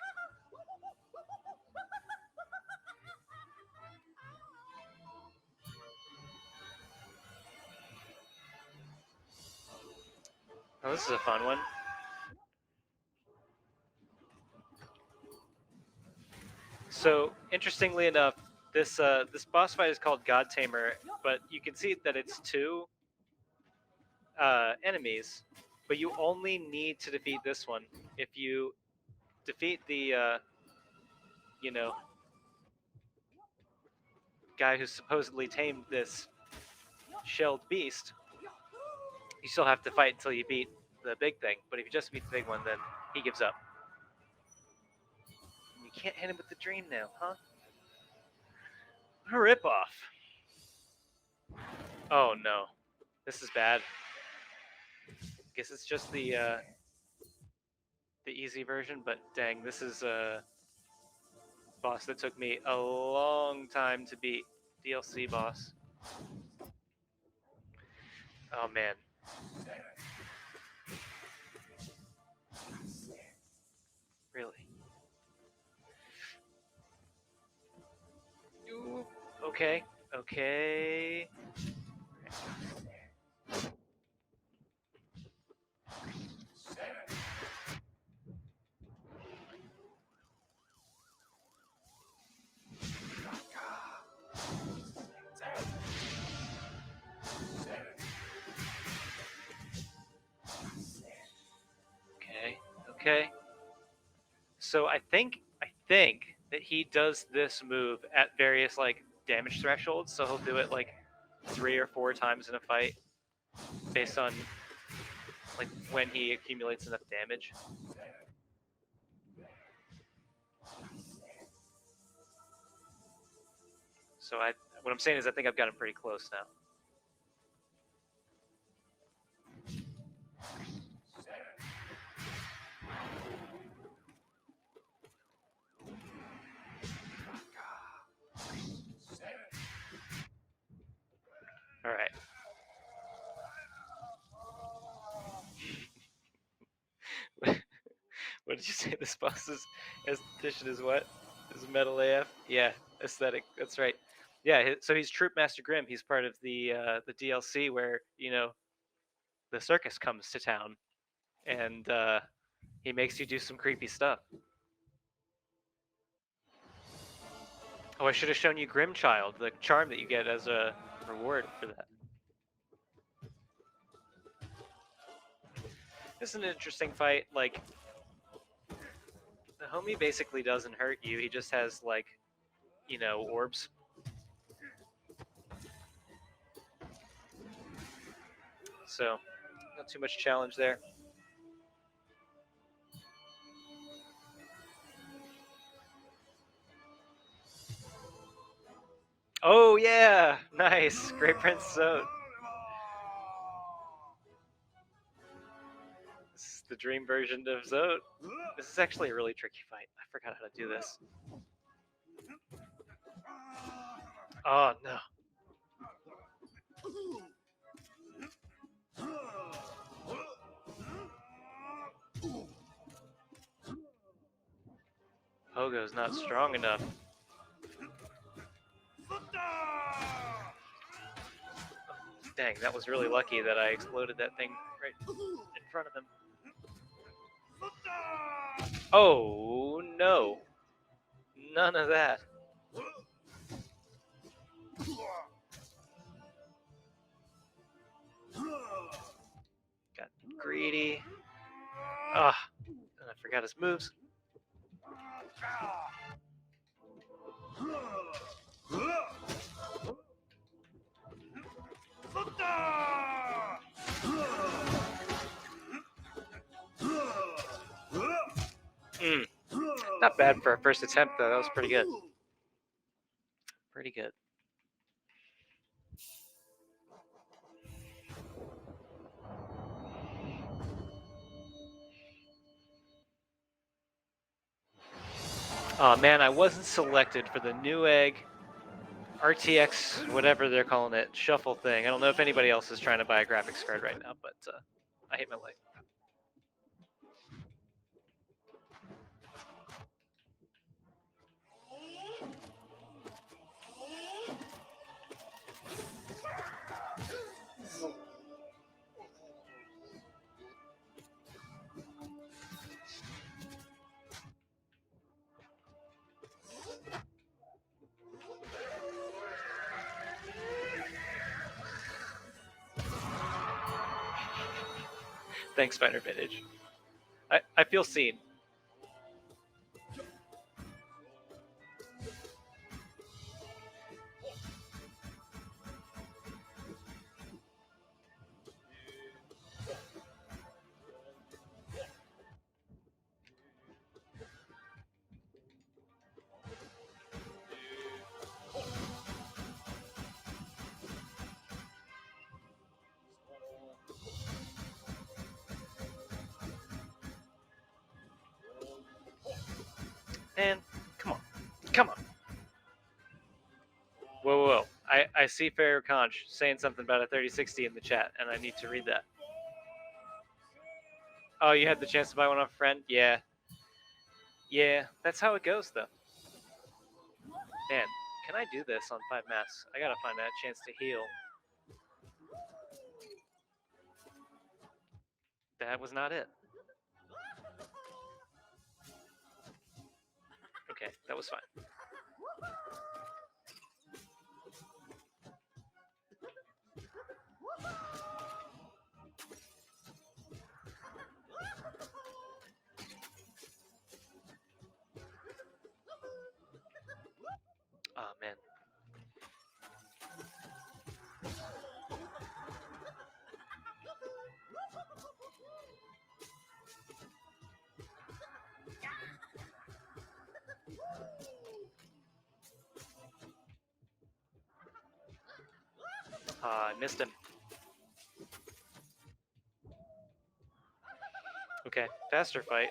Oh, this is a fun one. So, interestingly enough, this boss fight is called God Tamer, but you can see that it's two enemies, but you only need to defeat this one. If you defeat the you know guy who supposedly tamed this shelled beast, you still have to fight until you beat the big thing. But if you just beat the big one, then he gives up. You can't hit him with the dream now, huh? A ripoff. Oh no, this is bad. Guess it's just the easy version, but dang, this is a boss that took me a long time to beat. DLC boss. Oh man. Really? Ooh, okay. Okay. Okay. So I think that he does this move at various like damage thresholds. So he'll do it like 3 or 4 times in a fight, based on like when he accumulates enough damage. So what I'm saying is I think I've got him pretty close now. All right. What did you say? This boss's esthetician is what? Is metal AF? Yeah, aesthetic. That's right. Yeah. So he's Troop Master Grimm. He's part of the DLC where the circus comes to town, and he makes you do some creepy stuff. Oh, I should have shown you Grimchild, the charm that you get as a reward for that. This is an interesting fight. Like, the homie basically doesn't hurt you. He just has, like, orbs. So, not too much challenge there. Oh, yeah! Nice! Great Prince Zode. This is the dream version of Zode. This is actually a really tricky fight. I forgot how to do this. Oh, no. Pogo's not strong enough. Dang, that was really lucky that I exploded that thing right in front of him. Oh, no. None of that. Got greedy. Ah, and I forgot his moves. Not bad for a first attempt, though. That was pretty good. Pretty good. Oh man, I wasn't selected for the Newegg RTX, whatever they're calling it, shuffle thing. I don't know if anybody else is trying to buy a graphics card right now, but I hate my life. Thanks, Finer Vintage. I feel seen. Man, come on. Come on. Whoa, whoa, whoa. I see Farrah Conch saying something about a 3060 in the chat, and I need to read that. Oh, you had the chance to buy one off a friend? Yeah. Yeah, that's how it goes, though. Man, can I do this on 5 masks? I gotta find that chance to heal. That was not it. Okay, that was fine. I missed him. Okay, faster fight.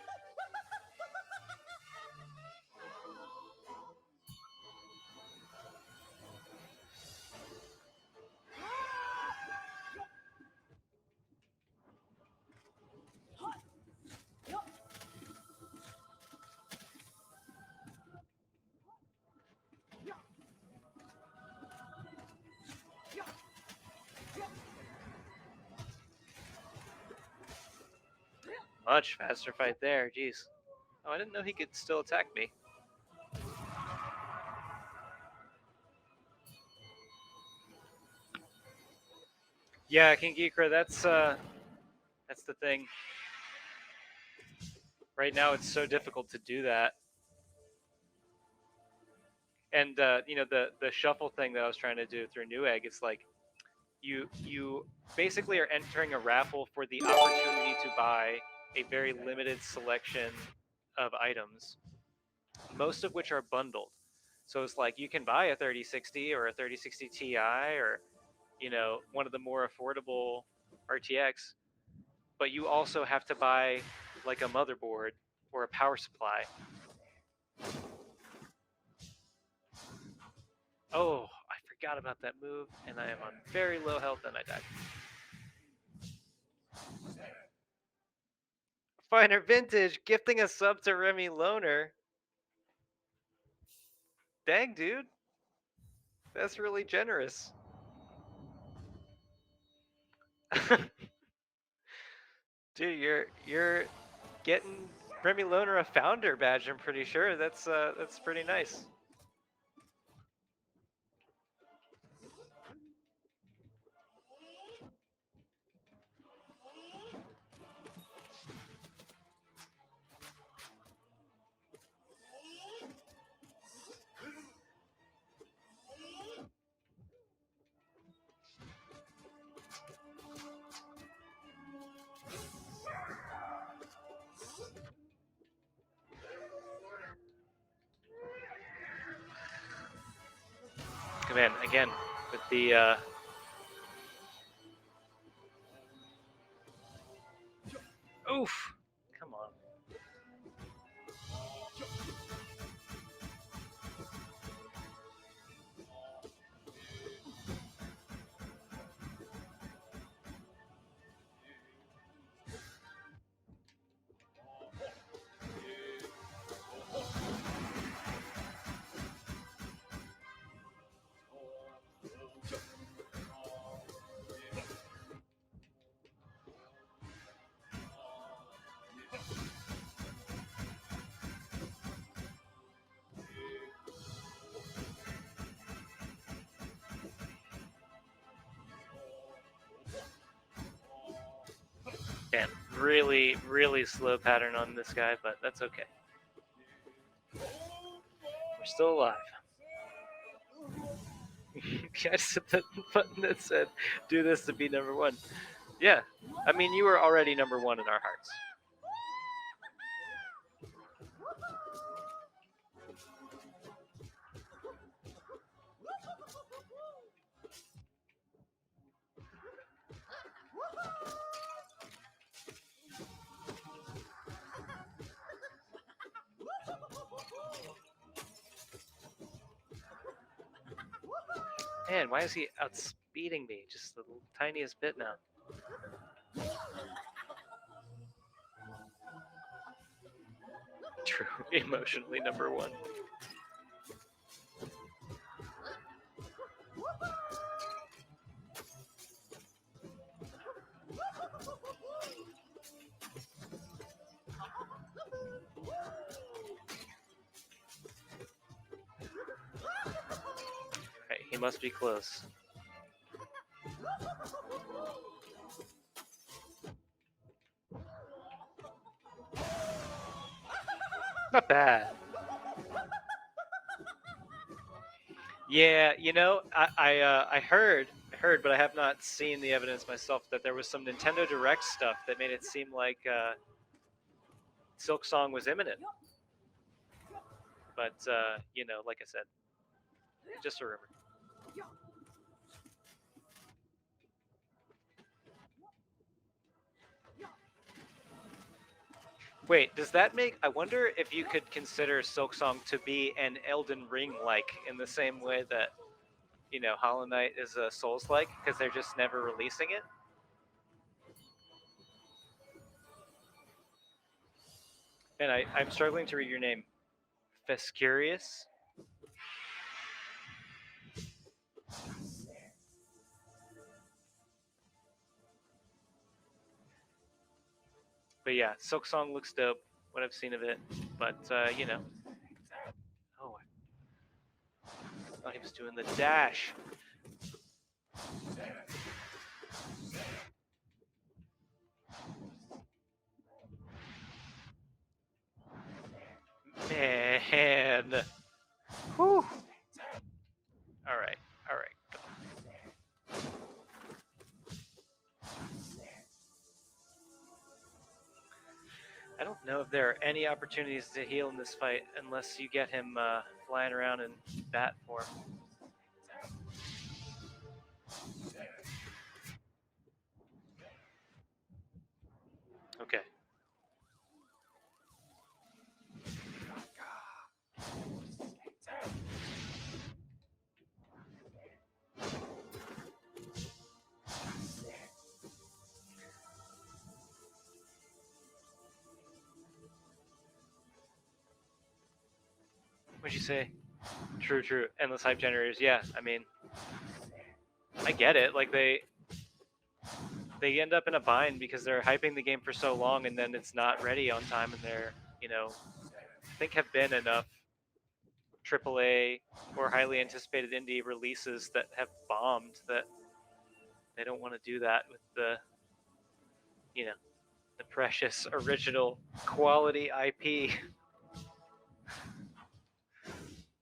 Much faster fight there, jeez. Oh, I didn't know he could still attack me. Yeah, King Geekra, that's the thing. Right now it's so difficult to do that. And the shuffle thing that I was trying to do through Newegg, it's like you basically are entering a raffle for the opportunity to buy a very limited selection of items, most of which are bundled. So it's like you can buy a 3060 or a 3060 Ti or one of the more affordable RTX, but you also have to buy like a motherboard or a power supply. Oh, I forgot about that move, and I am on very low health, and I died. Finer Vintage gifting a sub to Remy Loner. Dang, dude. That's really generous. Dude, you're getting Remy Loner a founder badge, I'm pretty sure. That's pretty nice. Come in again with the oof. Come on. Man, really, really slow pattern on this guy, but that's okay. We're still alive. I just hit the button that said, do this to be number one. Yeah, I mean, you were already number one in our hearts. Man, why is he outspeeding me just the tiniest bit now? True, emotionally number one. Right, he must be close. Not bad. Yeah, I heard, but I have not seen the evidence myself that there was some Nintendo Direct stuff that made it seem like Silk Song was imminent. But like I said, just a rumor. Wait, does that make? I wonder if you could consider Silksong to be an Elden Ring like in the same way that Hollow Knight is a Souls like because they're just never releasing it. And I'm struggling to read your name, Fescurious. But yeah, Silksong looks dope. What I've seen of it, but oh, I thought he was doing the dash. Man. Whew. All right. All right. I don't know if there are any opportunities to heal in this fight unless you get him flying around in bat form. Okay. What'd you say? True, true. Endless hype generators. Yeah, I mean, I get it. Like they end up in a bind because they're hyping the game for so long and then it's not ready on time, and they're I think have been enough AAA or highly anticipated indie releases that have bombed that they don't want to do that with you know the precious original quality IP,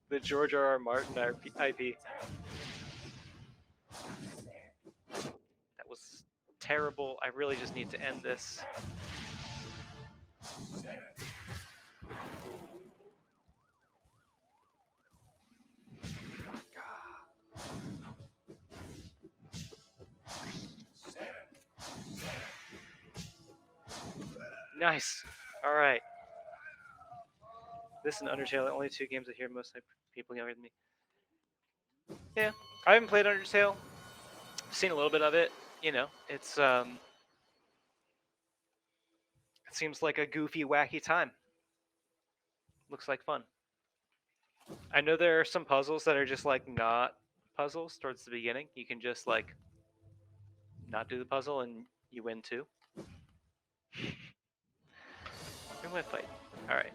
the George R. R. Martin IP. That was terrible. I really just need to end this. Nice. All right. This and Undertale, the only two games I hear most people younger than me. Yeah, I haven't played Undertale. I've seen a little bit of it. It's it seems like a goofy, wacky time. Looks like fun. I know there are some puzzles that are just like not puzzles towards the beginning. You can just like not do the puzzle and you win too. Who am I fighting? All right.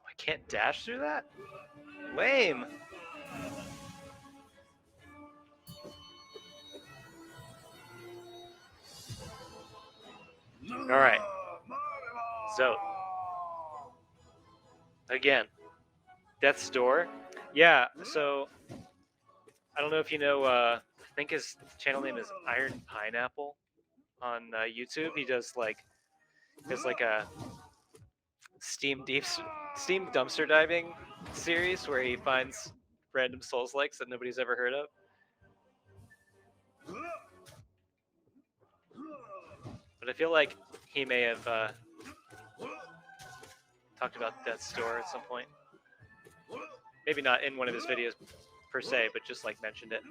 I can't dash through that? Lame. All right. So, again, Death's Door. Yeah, so I don't know if you know, I think his channel name is Iron Pineapple on YouTube. He does like a Steam dumpster diving series where he finds random Souls likes that nobody's ever heard of. But I feel like he may have talked about Death's Door at some point. Maybe not in one of his videos per se, but just like mentioned it.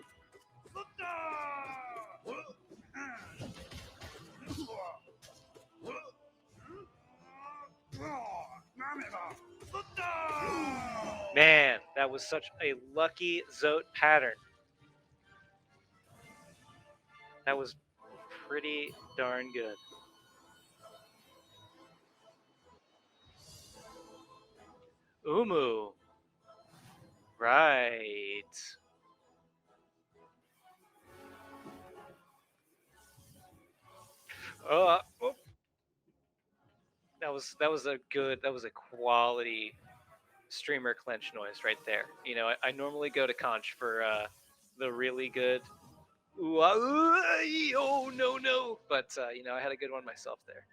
Man, that was such a lucky Zote pattern. That was pretty darn good. Umu. Right. Oh, that was a quality streamer clench noise right there. I normally go to Conch for the really good. Ooh, oh no! But I had a good one myself there.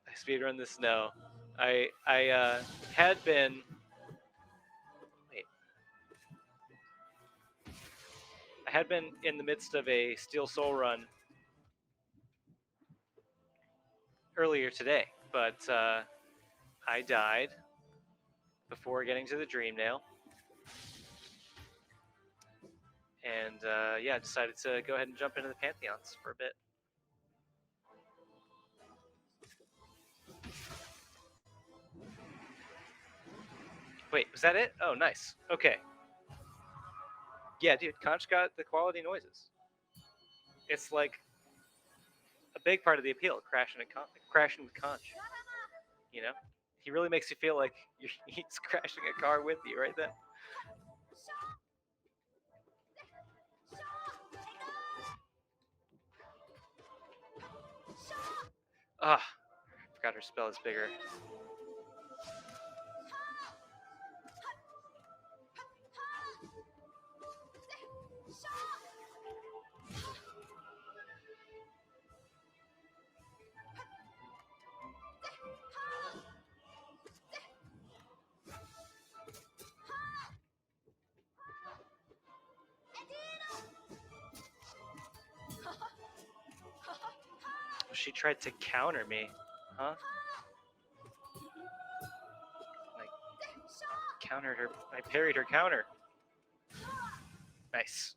I speedrun the snow. I had been. Wait, I had been in the midst of a Steel Soul run earlier today, but I died before getting to the Dream Nail, and yeah, decided to go ahead and jump into the Pantheons for a bit. Wait, was that it? Oh, nice. Okay. Yeah, dude, Conch got the quality noises. It's like a big part of the appeal, crashing with Conch. You know, he really makes you feel like he's crashing a car with you right then. Ah, forgot her spell is bigger. She tried to counter me, huh? I countered her. I parried her counter. Nice.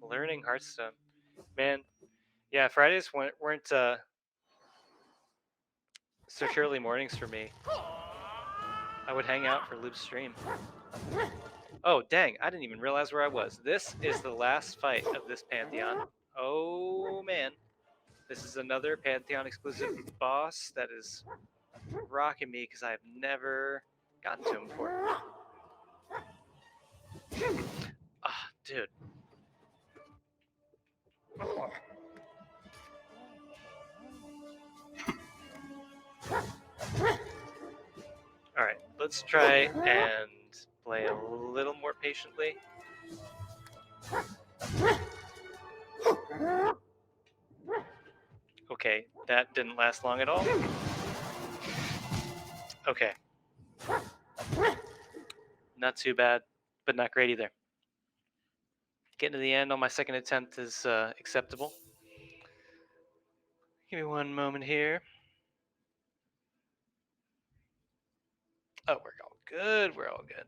Learning Hearthstone, man. Yeah, Fridays weren't such early mornings for me. I would hang out for Loop's stream. Oh, dang, I didn't even realize where I was. This is the last fight of this Pantheon. Oh, man. This is another Pantheon exclusive boss that is rocking me because I've never gotten to him before. Ah, dude. Alright, let's try and play a little more patiently. Okay, that didn't last long at all. Okay. Not too bad, but not great either. Getting to the end on my second attempt is acceptable. Give me one moment here. Oh, we're all good. We're all good.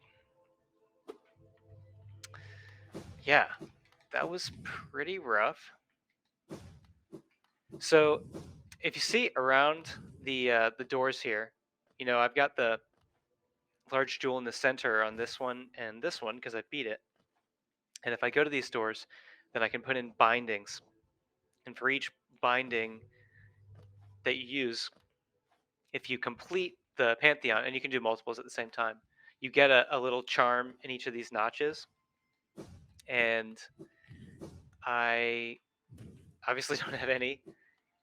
Yeah, that was pretty rough. So, if you see around the doors here, I've got the large jewel in the center on this one and this one because I beat it. And if I go to these doors, then I can put in bindings. And for each binding that you use, if you complete the Pantheon, and you can do multiples at the same time, you get a little charm in each of these notches. And I obviously don't have any.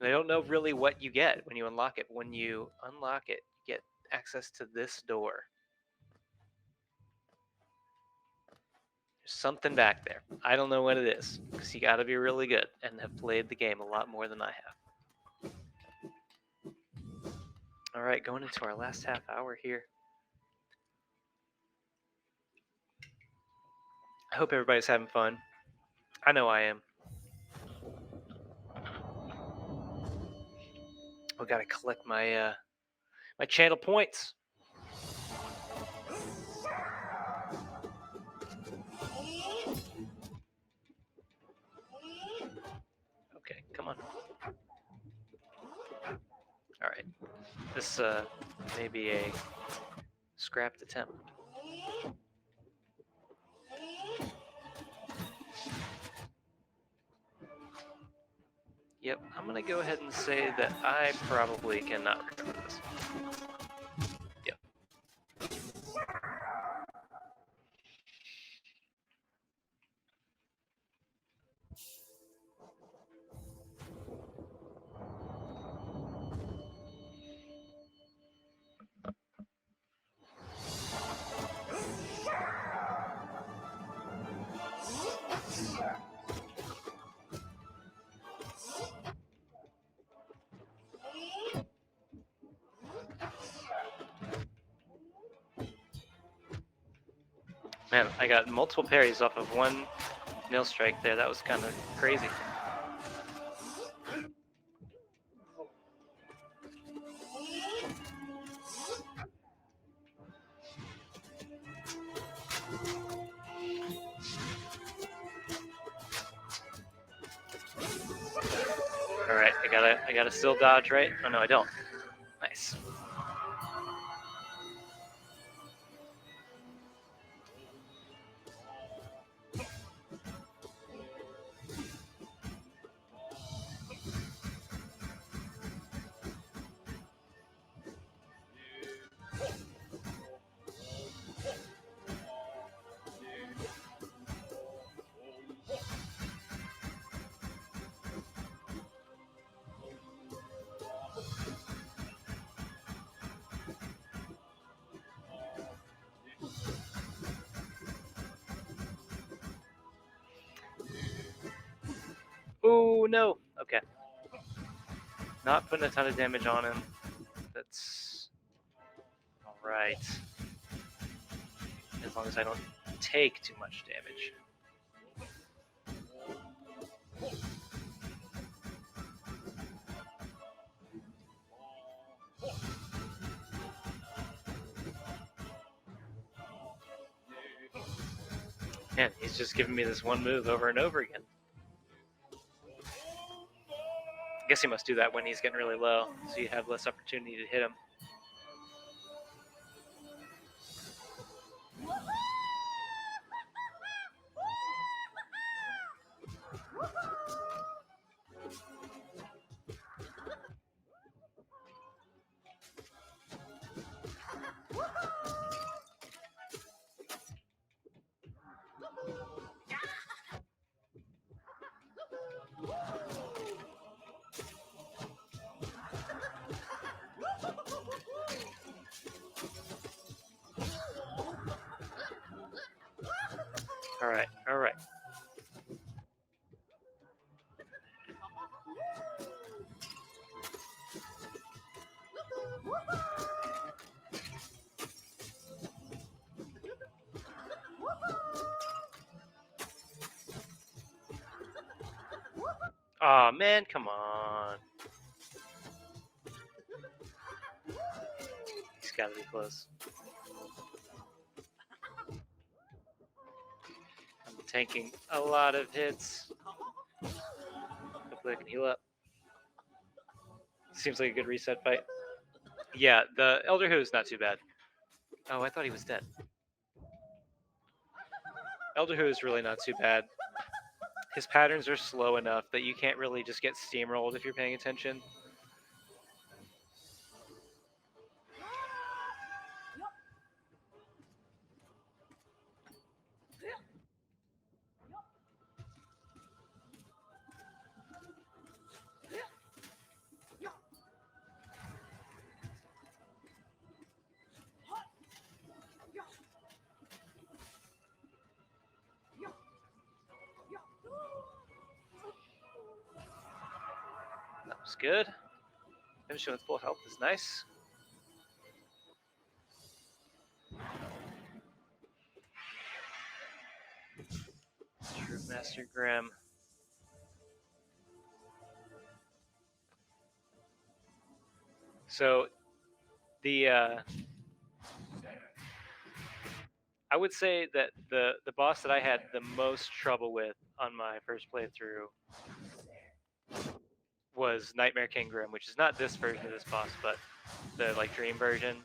And I don't know really what you get when you unlock it. When you unlock it, you get access to this door. There's something back there. I don't know what it is, because you gotta be really good and have played the game a lot more than I have. Alright, going into our last half hour here. I hope everybody's having fun. I know I am. I gotta collect my my channel points. Okay, come on. Alright. This may be a scrapped attempt. Yep, I'm gonna go ahead and say that I probably cannot recover this. Yep. Man, I got multiple parries off of one nail strike there. That was kind of crazy. All right, I gotta still dodge, right? Oh no, I don't. Nice. Oh no. Okay. Not putting a ton of damage on him. That's all right. As long as I don't take too much damage. Man, he's just giving me this one move over and over again. I guess he must do that when he's getting really low, so you have less opportunity to hit him. All right, all right. Aw, oh, man, come on. He's got to be close. I'm tanking a lot of hits. Hopefully I can heal up. Seems like a good reset fight. Yeah, the Elder Who is not too bad. Oh, I thought he was dead. Elder Who is really not too bad. His patterns are slow enough that you can't really just get steamrolled if you're paying attention. That was good. Finishing with full health is nice. True Master Grim. So the I would say that the boss that I had the most trouble with on my first playthrough was Nightmare King Grim, which is not this version of this boss, but the like dream version.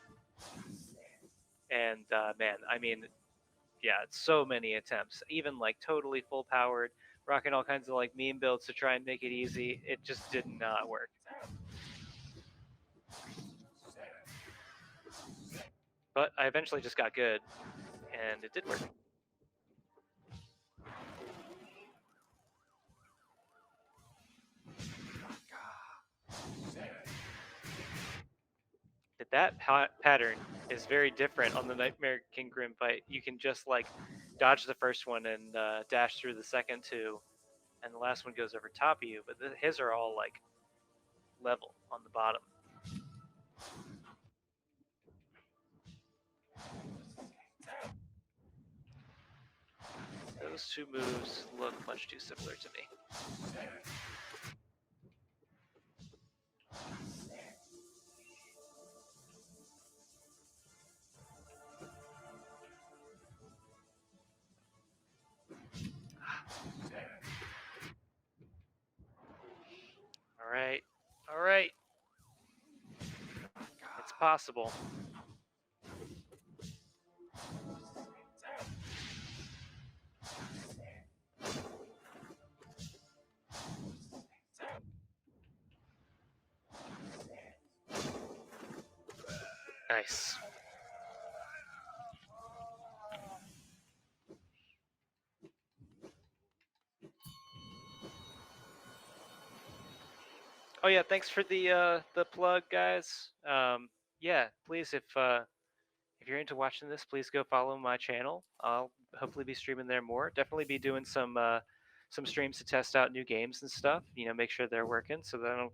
And man, I mean, yeah, it's so many attempts, even like totally full powered, rocking all kinds of like meme builds to try and make it easy. It just did not work. But I eventually just got good, and it did work. That pattern is very different on the Nightmare King Grim fight. You can just like dodge the first one and dash through the second two, and the last one goes over top of you. But his are all like level on the bottom. Those two moves look much too similar to me. Alright. Alright. It's possible. Nice. Oh yeah, thanks for the plug, guys. Yeah, please if you're into watching this, please go follow my channel. I'll hopefully be streaming there more. Definitely be doing some streams to test out new games and stuff. Make sure they're working so that I don't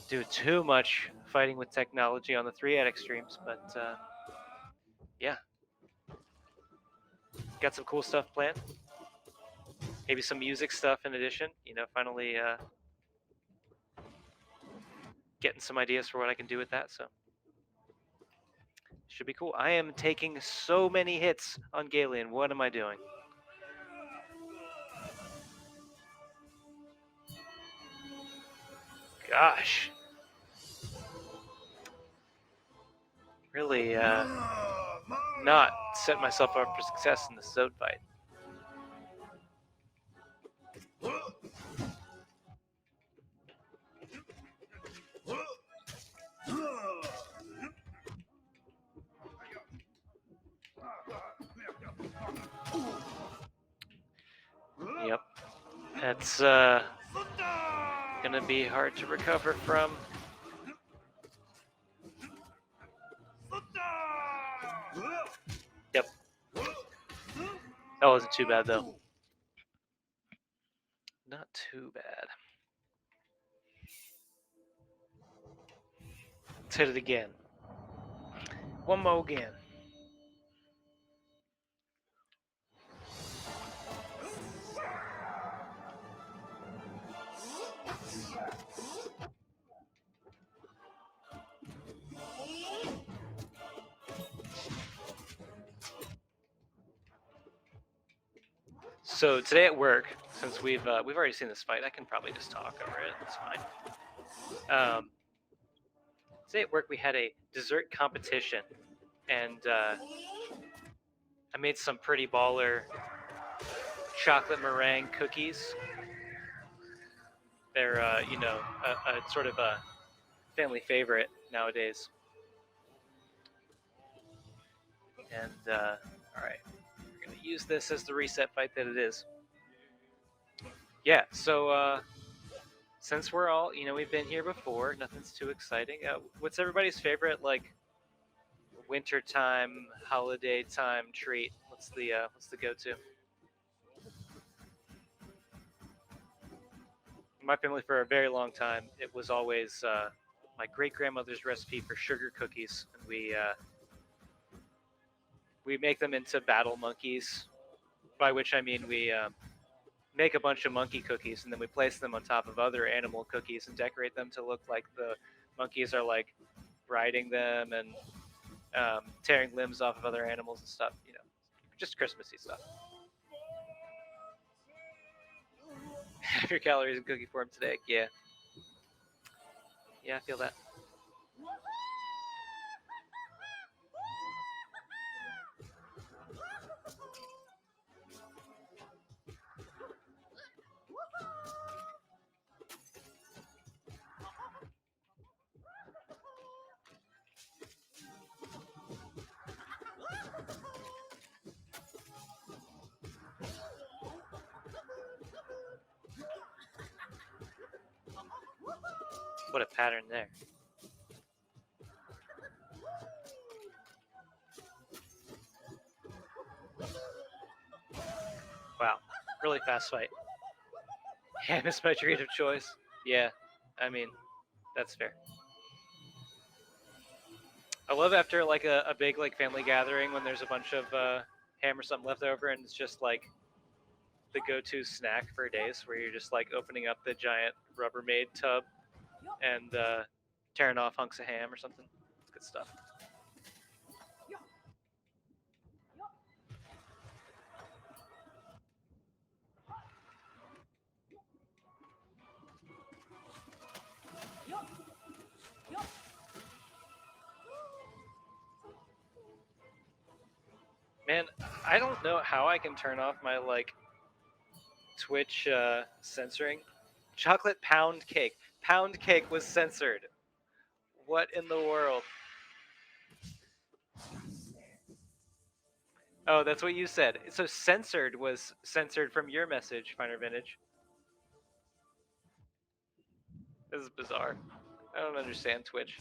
do too much fighting with technology on the 3-addict streams. But yeah, got some cool stuff planned. Maybe some music stuff in addition. Finally getting some ideas for what I can do with that. So should be cool. I am taking so many hits on Galen. What am I doing? Gosh. Really not set myself up for success in this zone fight. Yep. That's gonna be hard to recover from. Yep. That wasn't too bad though. Not too bad. Let's hit it again. One more again. So today at work, since we've already seen this fight, I can probably just talk over it. It's fine. Today at work we had a dessert competition, and I made some pretty baller chocolate meringue cookies. They're a sort of a family favorite nowadays. And all right, we're gonna use this as the reset fight that it is. Yeah. So since we're all we've been here before, nothing's too exciting. What's everybody's favorite wintertime, holiday time treat? What's the go-to? My family for a very long time, it was always my great grandmother's recipe for sugar cookies, and we make them into battle monkeys, by which I mean we make a bunch of monkey cookies and then we place them on top of other animal cookies and decorate them to look like the monkeys are riding them and tearing limbs off of other animals and stuff. Just Christmassy stuff. Have your calories in cookie form today. Yeah, I feel that. What a pattern there. Wow, really fast fight. Ham is my treat of choice. Yeah, I mean, that's fair. I love after a big family gathering when there's a bunch of ham or something left over, and it's just like the go-to snack for days, where you're just like opening up the giant Rubbermaid tub and tearing off hunks of ham or something. It's good stuff. Man, I don't know how I can turn off my like Twitch censoring. Chocolate pound cake. Pound cake was censored. What in the world? Oh, that's what you said. So censored was censored from your message, Finer Vintage. This is bizarre. I don't understand Twitch.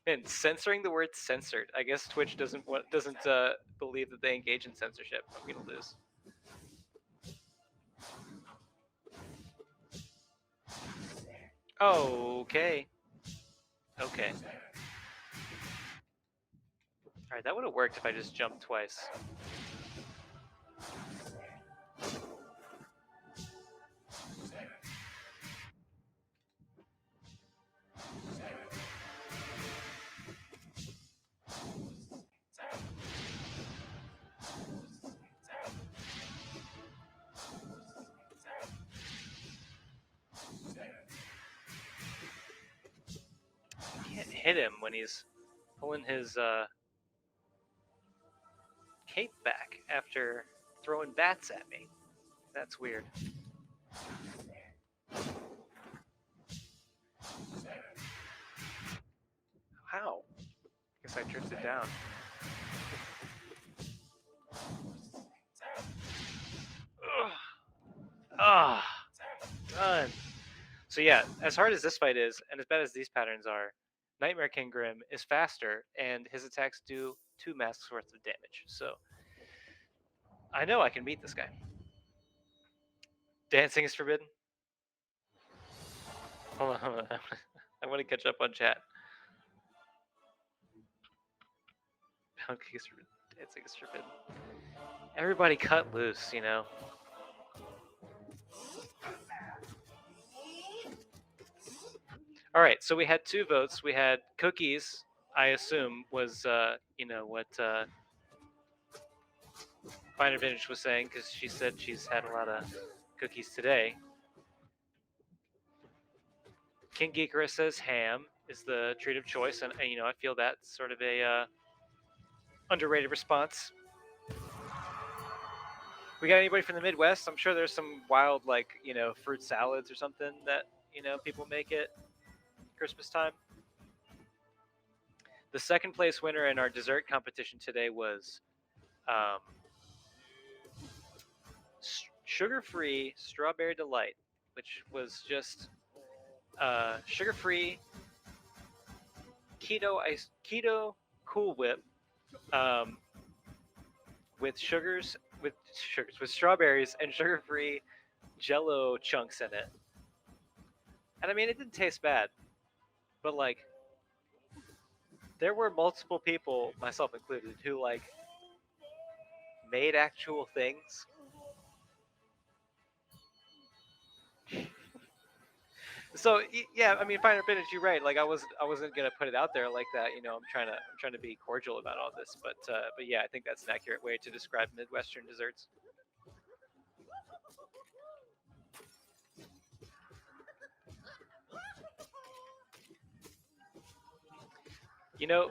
And censoring the word censored. I guess Twitch doesn't believe that they engage in censorship. I'm gonna lose. Okay. Okay. Alright, that would have worked if I just jumped twice. I can't hit him when he's pulling his cape back after throwing bats at me. That's weird. How? I guess I drifted down. Ugh. Ah, done. So yeah, as hard as this fight is, and as bad as these patterns are, Nightmare King Grim is faster, and his attacks do 2 masks worth of damage. So I know I can beat this guy. Dancing is forbidden. Hold on, hold on. I want to catch up on chat. Pound cake is forbidden. Dancing is forbidden. Everybody cut loose, you know. All right, so we had 2 votes. We had Cookies. I assume was what Finer Vintage was saying, because she said she's had a lot of cookies today. King Geekera says ham is the treat of choice, and I feel that's sort of a underrated response. We got anybody from the Midwest? I'm sure there's some wild fruit salads or something that people make at Christmas time. The second place winner in our dessert competition today was sugar-free strawberry delight, which was just sugar-free keto Cool Whip with strawberries and sugar-free Jello chunks in it. And I mean, it didn't taste bad, but like there were multiple people, myself included, who like made actual things. So yeah, I mean, Finer Vintage, you're right. Like I wasn't gonna put it out there like that. I'm trying to be cordial about all this, but yeah, I think that's an accurate way to describe Midwestern desserts.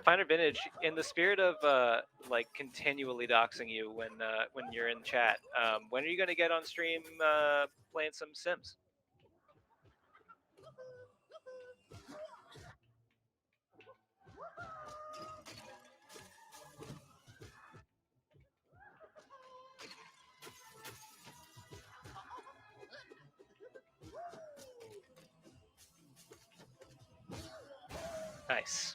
Finer Vintage, in the spirit of like continually doxing you when you're in chat, when are you gonna get on stream playing some Sims? Nice.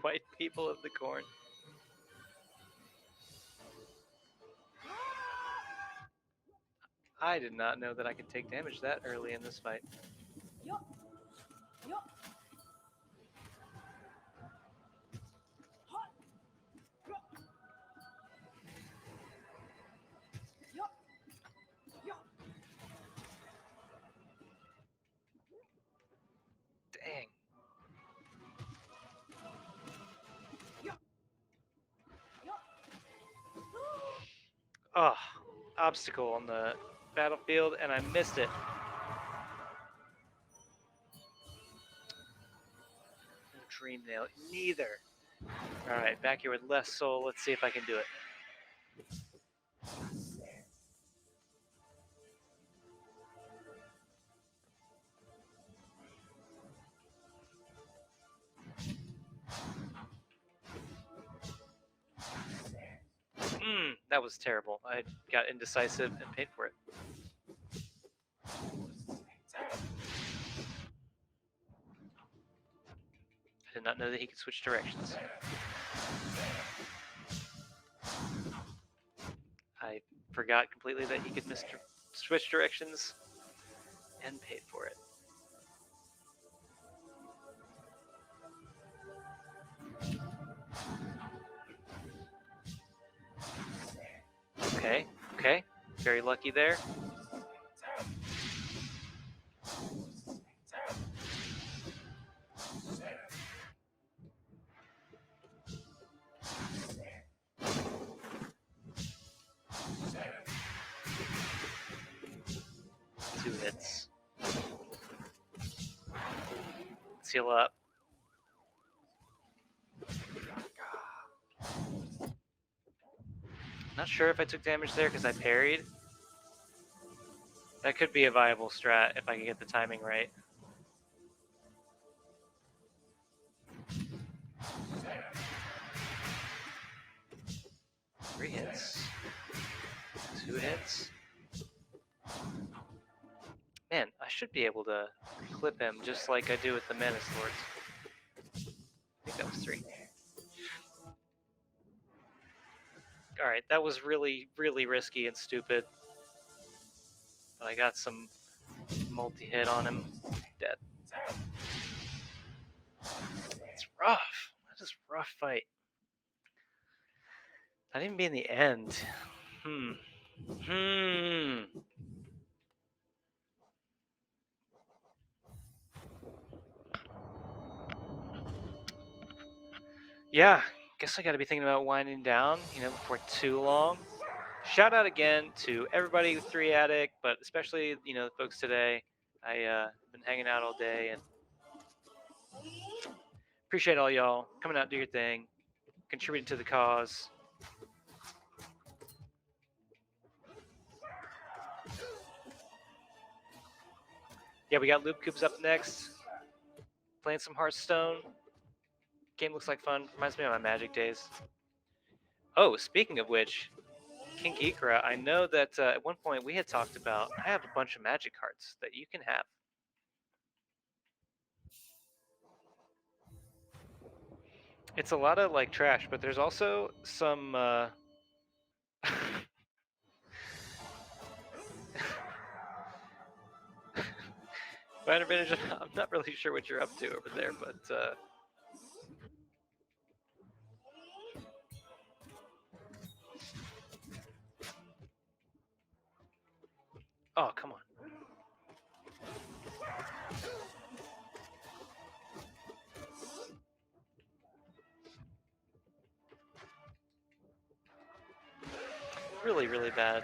White people of the corn. I did not know that I could take damage that early in this fight. Dang. Oh, obstacle on the battlefield, and I missed it. No dream nail, neither. All right, back here with less soul. Let's see if I can do it. That was terrible. I got indecisive and paid for it. I did not know that he could switch directions. I forgot completely that he could switch directions and paid for it. Okay, okay. Very lucky there. Two hits. Seal up. Not sure if I took damage there because I parried. That could be a viable strat if I can get the timing right. Three hits. Two hits. Man, I should be able to clip him just like I do with the Menace Lords. I think that was three. Alright, that was really, really risky and stupid. But I got some multi-hit on him. Dead. It's rough. That is a rough fight. Not even be in the end. Yeah, guess I gotta be thinking about winding down, before too long. Shout out again to everybody with 3 Attic, but especially, the folks today. I been hanging out all day and appreciate all y'all coming out, do your thing, contributing to the cause. Yeah, we got Loop Cubes up next. Playing some Hearthstone. Game looks like fun. Reminds me of my Magic days. Oh, speaking of which, King Ikra, I know that at one point we had talked about, I have a bunch of Magic cards that you can have. It's a lot of like trash, but there's also some Minor Vintage, I'm not really sure what you're up to over there, but oh, come on. Really, really bad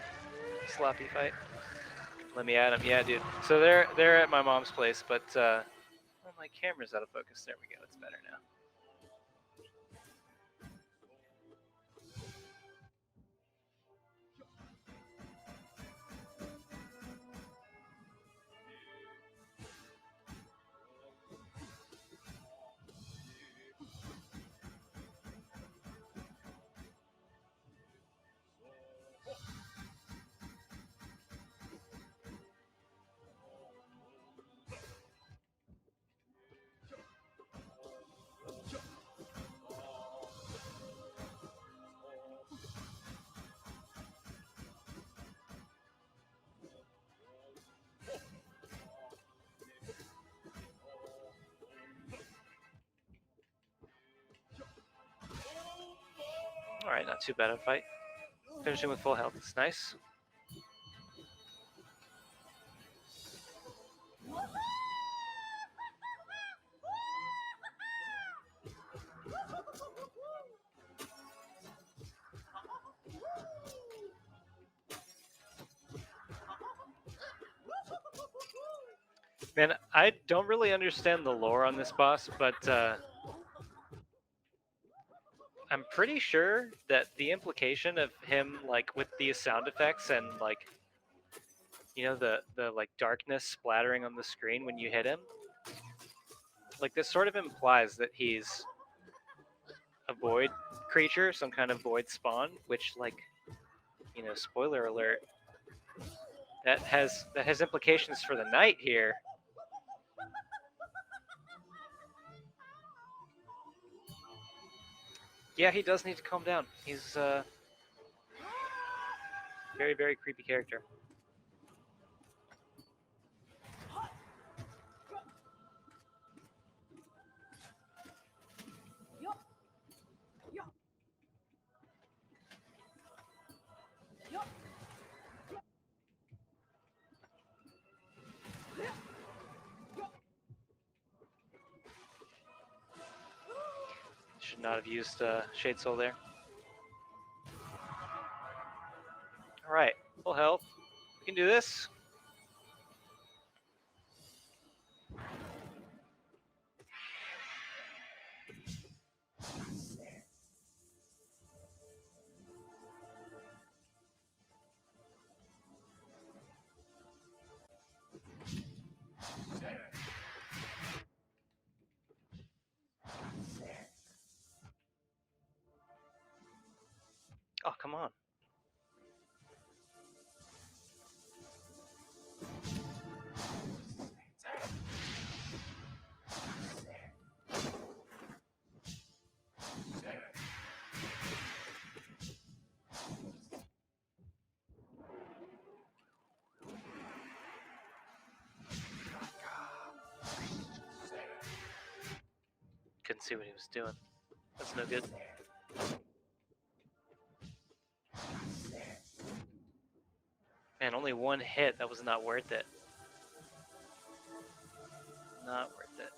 sloppy fight. Let me at him. Yeah, dude. So they're at my mom's place, but oh, my camera's out of focus. There we go. It's better now. Alright, not too bad a fight. Finishing with full health is nice. Man, I don't really understand the lore on this boss, but I'm pretty sure that the implication of him, like, with these sound effects and, like, you know, the like darkness splattering on the screen when you hit him, like, this sort of implies that he's a void creature, some kind of void spawn, which, like, you know, spoiler alert, that has implications for the knight here. Yeah, he does need to calm down. He's very, very creepy character. Should not have used Shade Soul there. Alright, full health. We can do this. Oh, come on. Couldn't see what he was doing. That's no good. Man, only one hit. That was not worth it. Not worth it.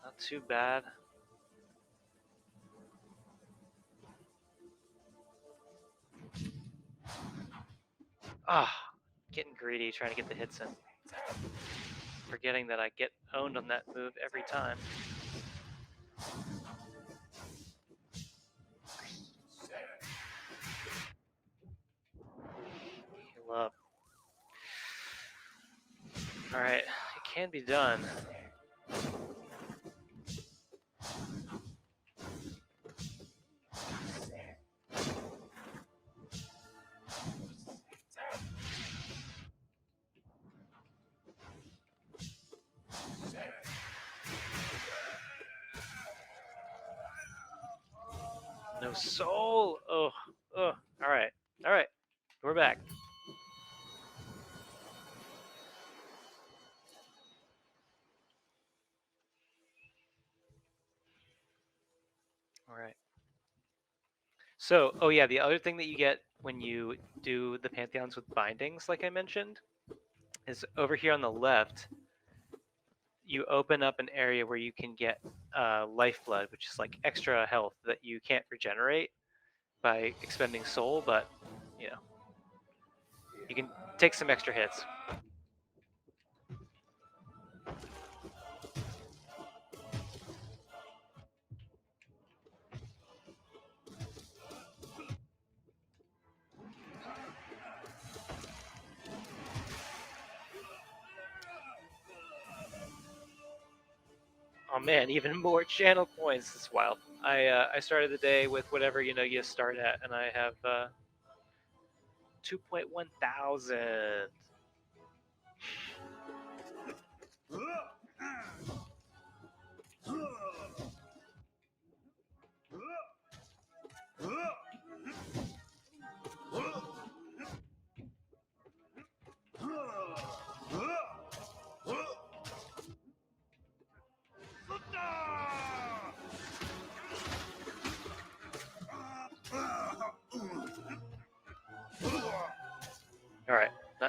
Not too bad. Ah, getting greedy, trying to get the hits in. Forgetting that I get owned on that move every time. Heal up. Alright, it can be done. No soul! Oh, oh. Alright, alright. We're back. Alright. So, oh yeah, the other thing that you get when you do the Pantheons with bindings, like I mentioned, is over here on the left, you open up an area where you can get lifeblood, which is like extra health that you can't regenerate by expending soul, but, you know, you can take some extra hits. Oh man, even more channel points. It's wild. I started the day with whatever you start at, and I have 2.1 thousand.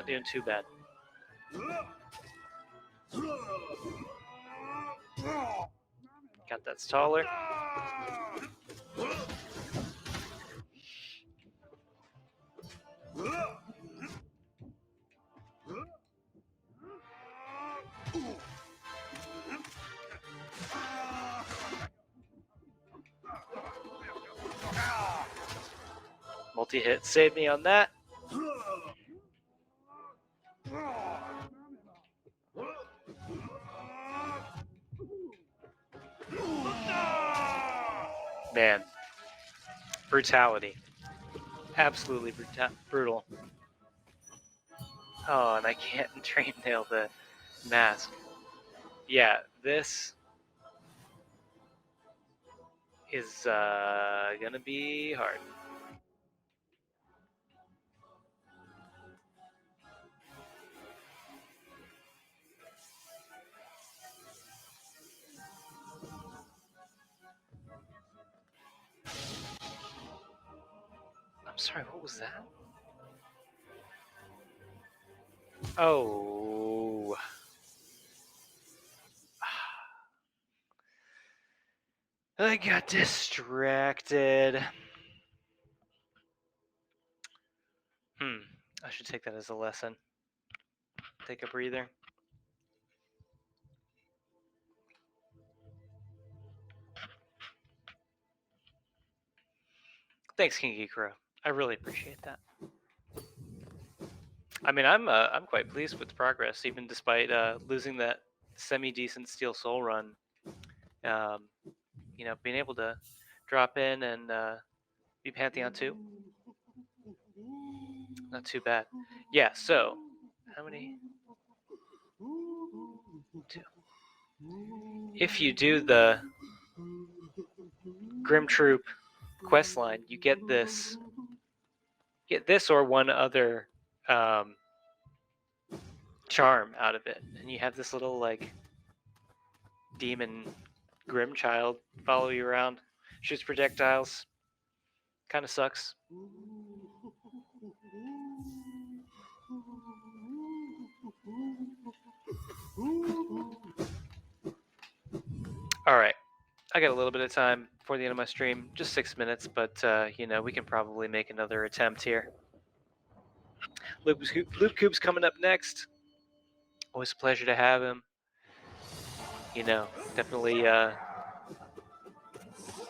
not doing too bad. Got that staller. Multi-hit saved me on that. Man, brutality. Absolutely brutal. Oh, and I can't train nail the mask. Yeah, this is gonna be hard. I'm sorry, what was that? Oh. I got distracted. I should take that as a lesson. Take a breather. Thanks, King Geekro. I really appreciate that. I mean, I'm quite pleased with the progress, even despite losing that semi-decent Steel Soul run. You know, being able to drop in and be Pantheon 2, not too bad. Yeah. So, how many? 2. If you do the Grim Troop quest line, you get this. Get this or one other charm out of it, and you have this little like demon grim child follow you around, shoots projectiles. Kind of sucks. All right, I got a little bit of time before the end of my stream, just 6 minutes, but you know, we can probably make another attempt here. Loop Coop's coming up next. Always a pleasure to have him. You know, definitely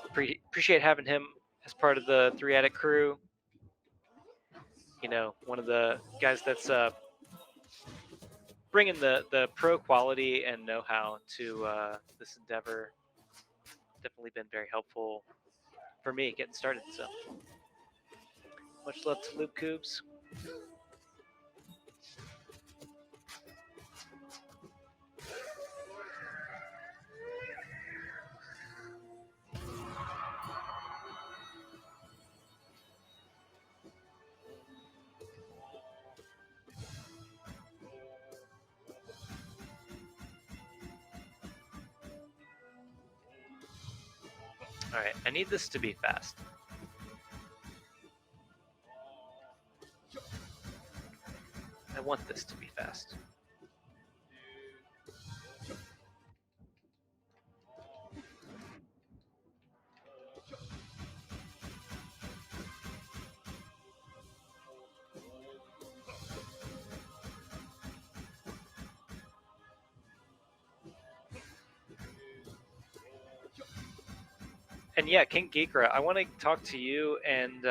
appreciate having him as part of the 3-Addict crew. You know, one of the guys that's bringing the pro quality and know-how to this endeavor. Definitely been very helpful for me getting started. So much love to Loop Cubes. All right, I need this to be fast. I want this to be fast. And yeah, King Geekra, I want to talk to you and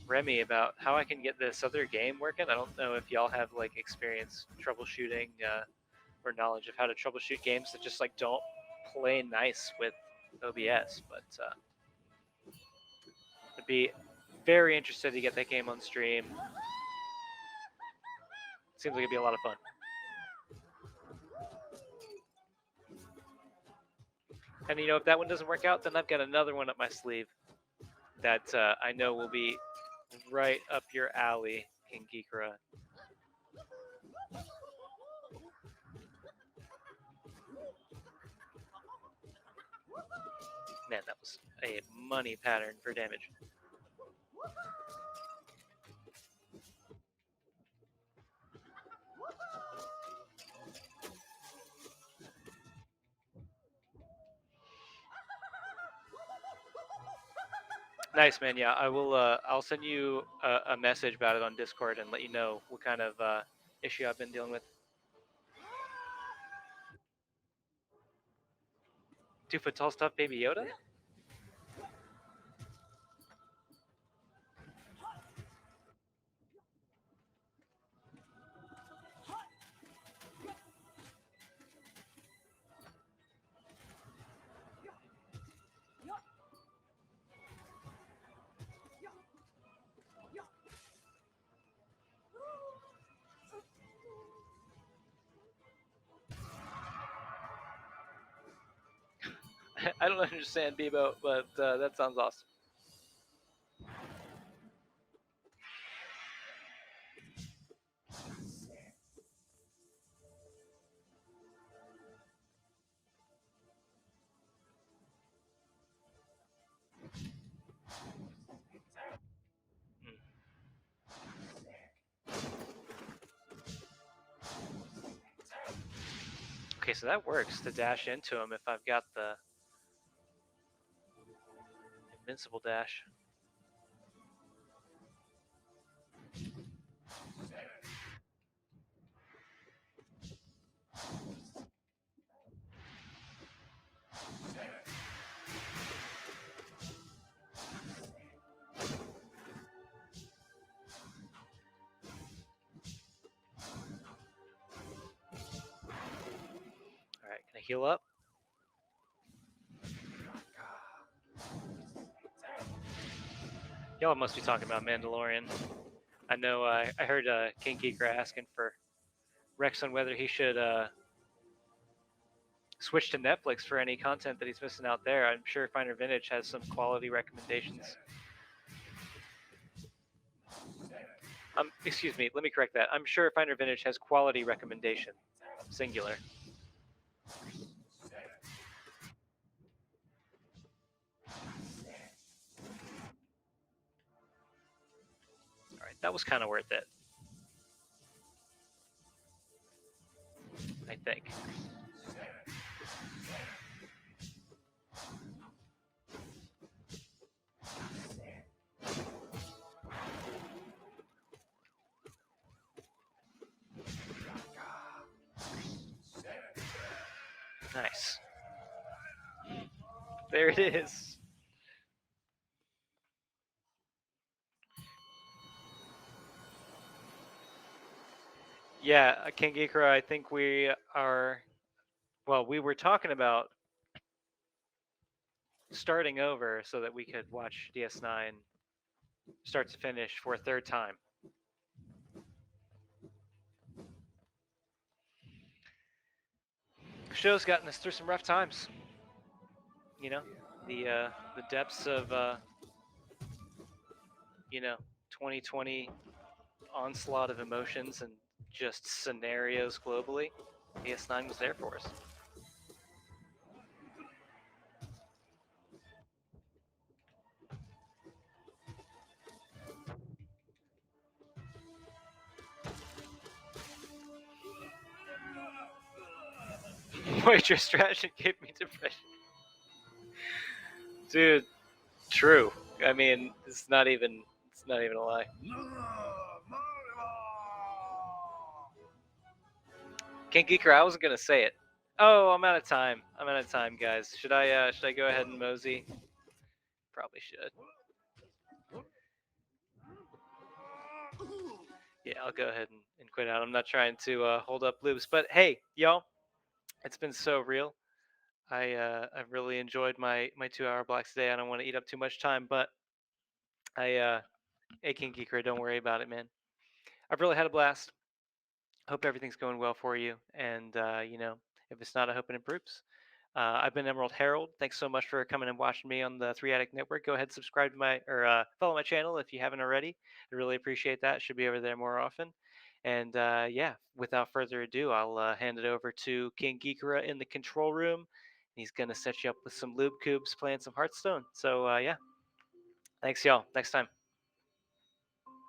Remy about how I can get this other game working. I don't know if y'all have like experience troubleshooting or knowledge of how to troubleshoot games that just like don't play nice with OBS, but I'd be very interested to get that game on stream. Seems like it'd be a lot of fun. And you know, if that one doesn't work out, then I've got another one up my sleeve that I know will be right up your alley, King Geekra. Man, that was a money pattern for damage. Nice, man. Yeah, I will. I'll send you a message about it on Discord and let you know what kind of issue I've been dealing with. 2 foot tall stuffed baby Yoda. I don't understand Bebo, but that sounds awesome. Mm. Okay, so that works to dash into him if I've got the invincible dash. All right, can I heal up? Y'all must be talking about Mandalorian. I know. I heard King Geeker asking for Rex on whether he should switch to Netflix for any content that he's missing out there. I'm sure Finer Vintage has some quality recommendations. Excuse me, let me correct that. I'm sure Finer Vintage has quality recommendation, singular. All right, that was kind of worth it, I think. Nice. There it is. Yeah, King Geeker, I think we are. Well, we were talking about starting over so that we could watch DS9 start to finish for a third time. Show's gotten us through some rough times. You know, the depths of 2020 onslaught of emotions and just scenarios globally. DS9 was there for us. Wait, your strategy gave me depression. Dude, true. I mean, it's not even a lie. King Geeker, I wasn't gonna say it. Oh, I'm out of time. I'm out of time, guys. Should I go ahead and mosey? Probably should. Yeah, I'll go ahead and quit out. I'm not trying to hold up loops, but hey, y'all, it's been so real. I've really enjoyed my 2 hour blocks today. I don't want to eat up too much time, but hey, King Geeker, don't worry about it, man. I've really had a blast. Hope everything's going well for you, and if it's not, I hope it improves. I've been Emerald Herald. Thanks so much for coming and watching me on the Three Addict Network. Go ahead and subscribe to my or follow my channel if you haven't already. I really appreciate that. Should be over there more often. And yeah, without further ado, I'll hand it over to King Geekera in the control room. He's gonna set you up with some lube cubes, playing some Hearthstone. So yeah, thanks y'all. Next time.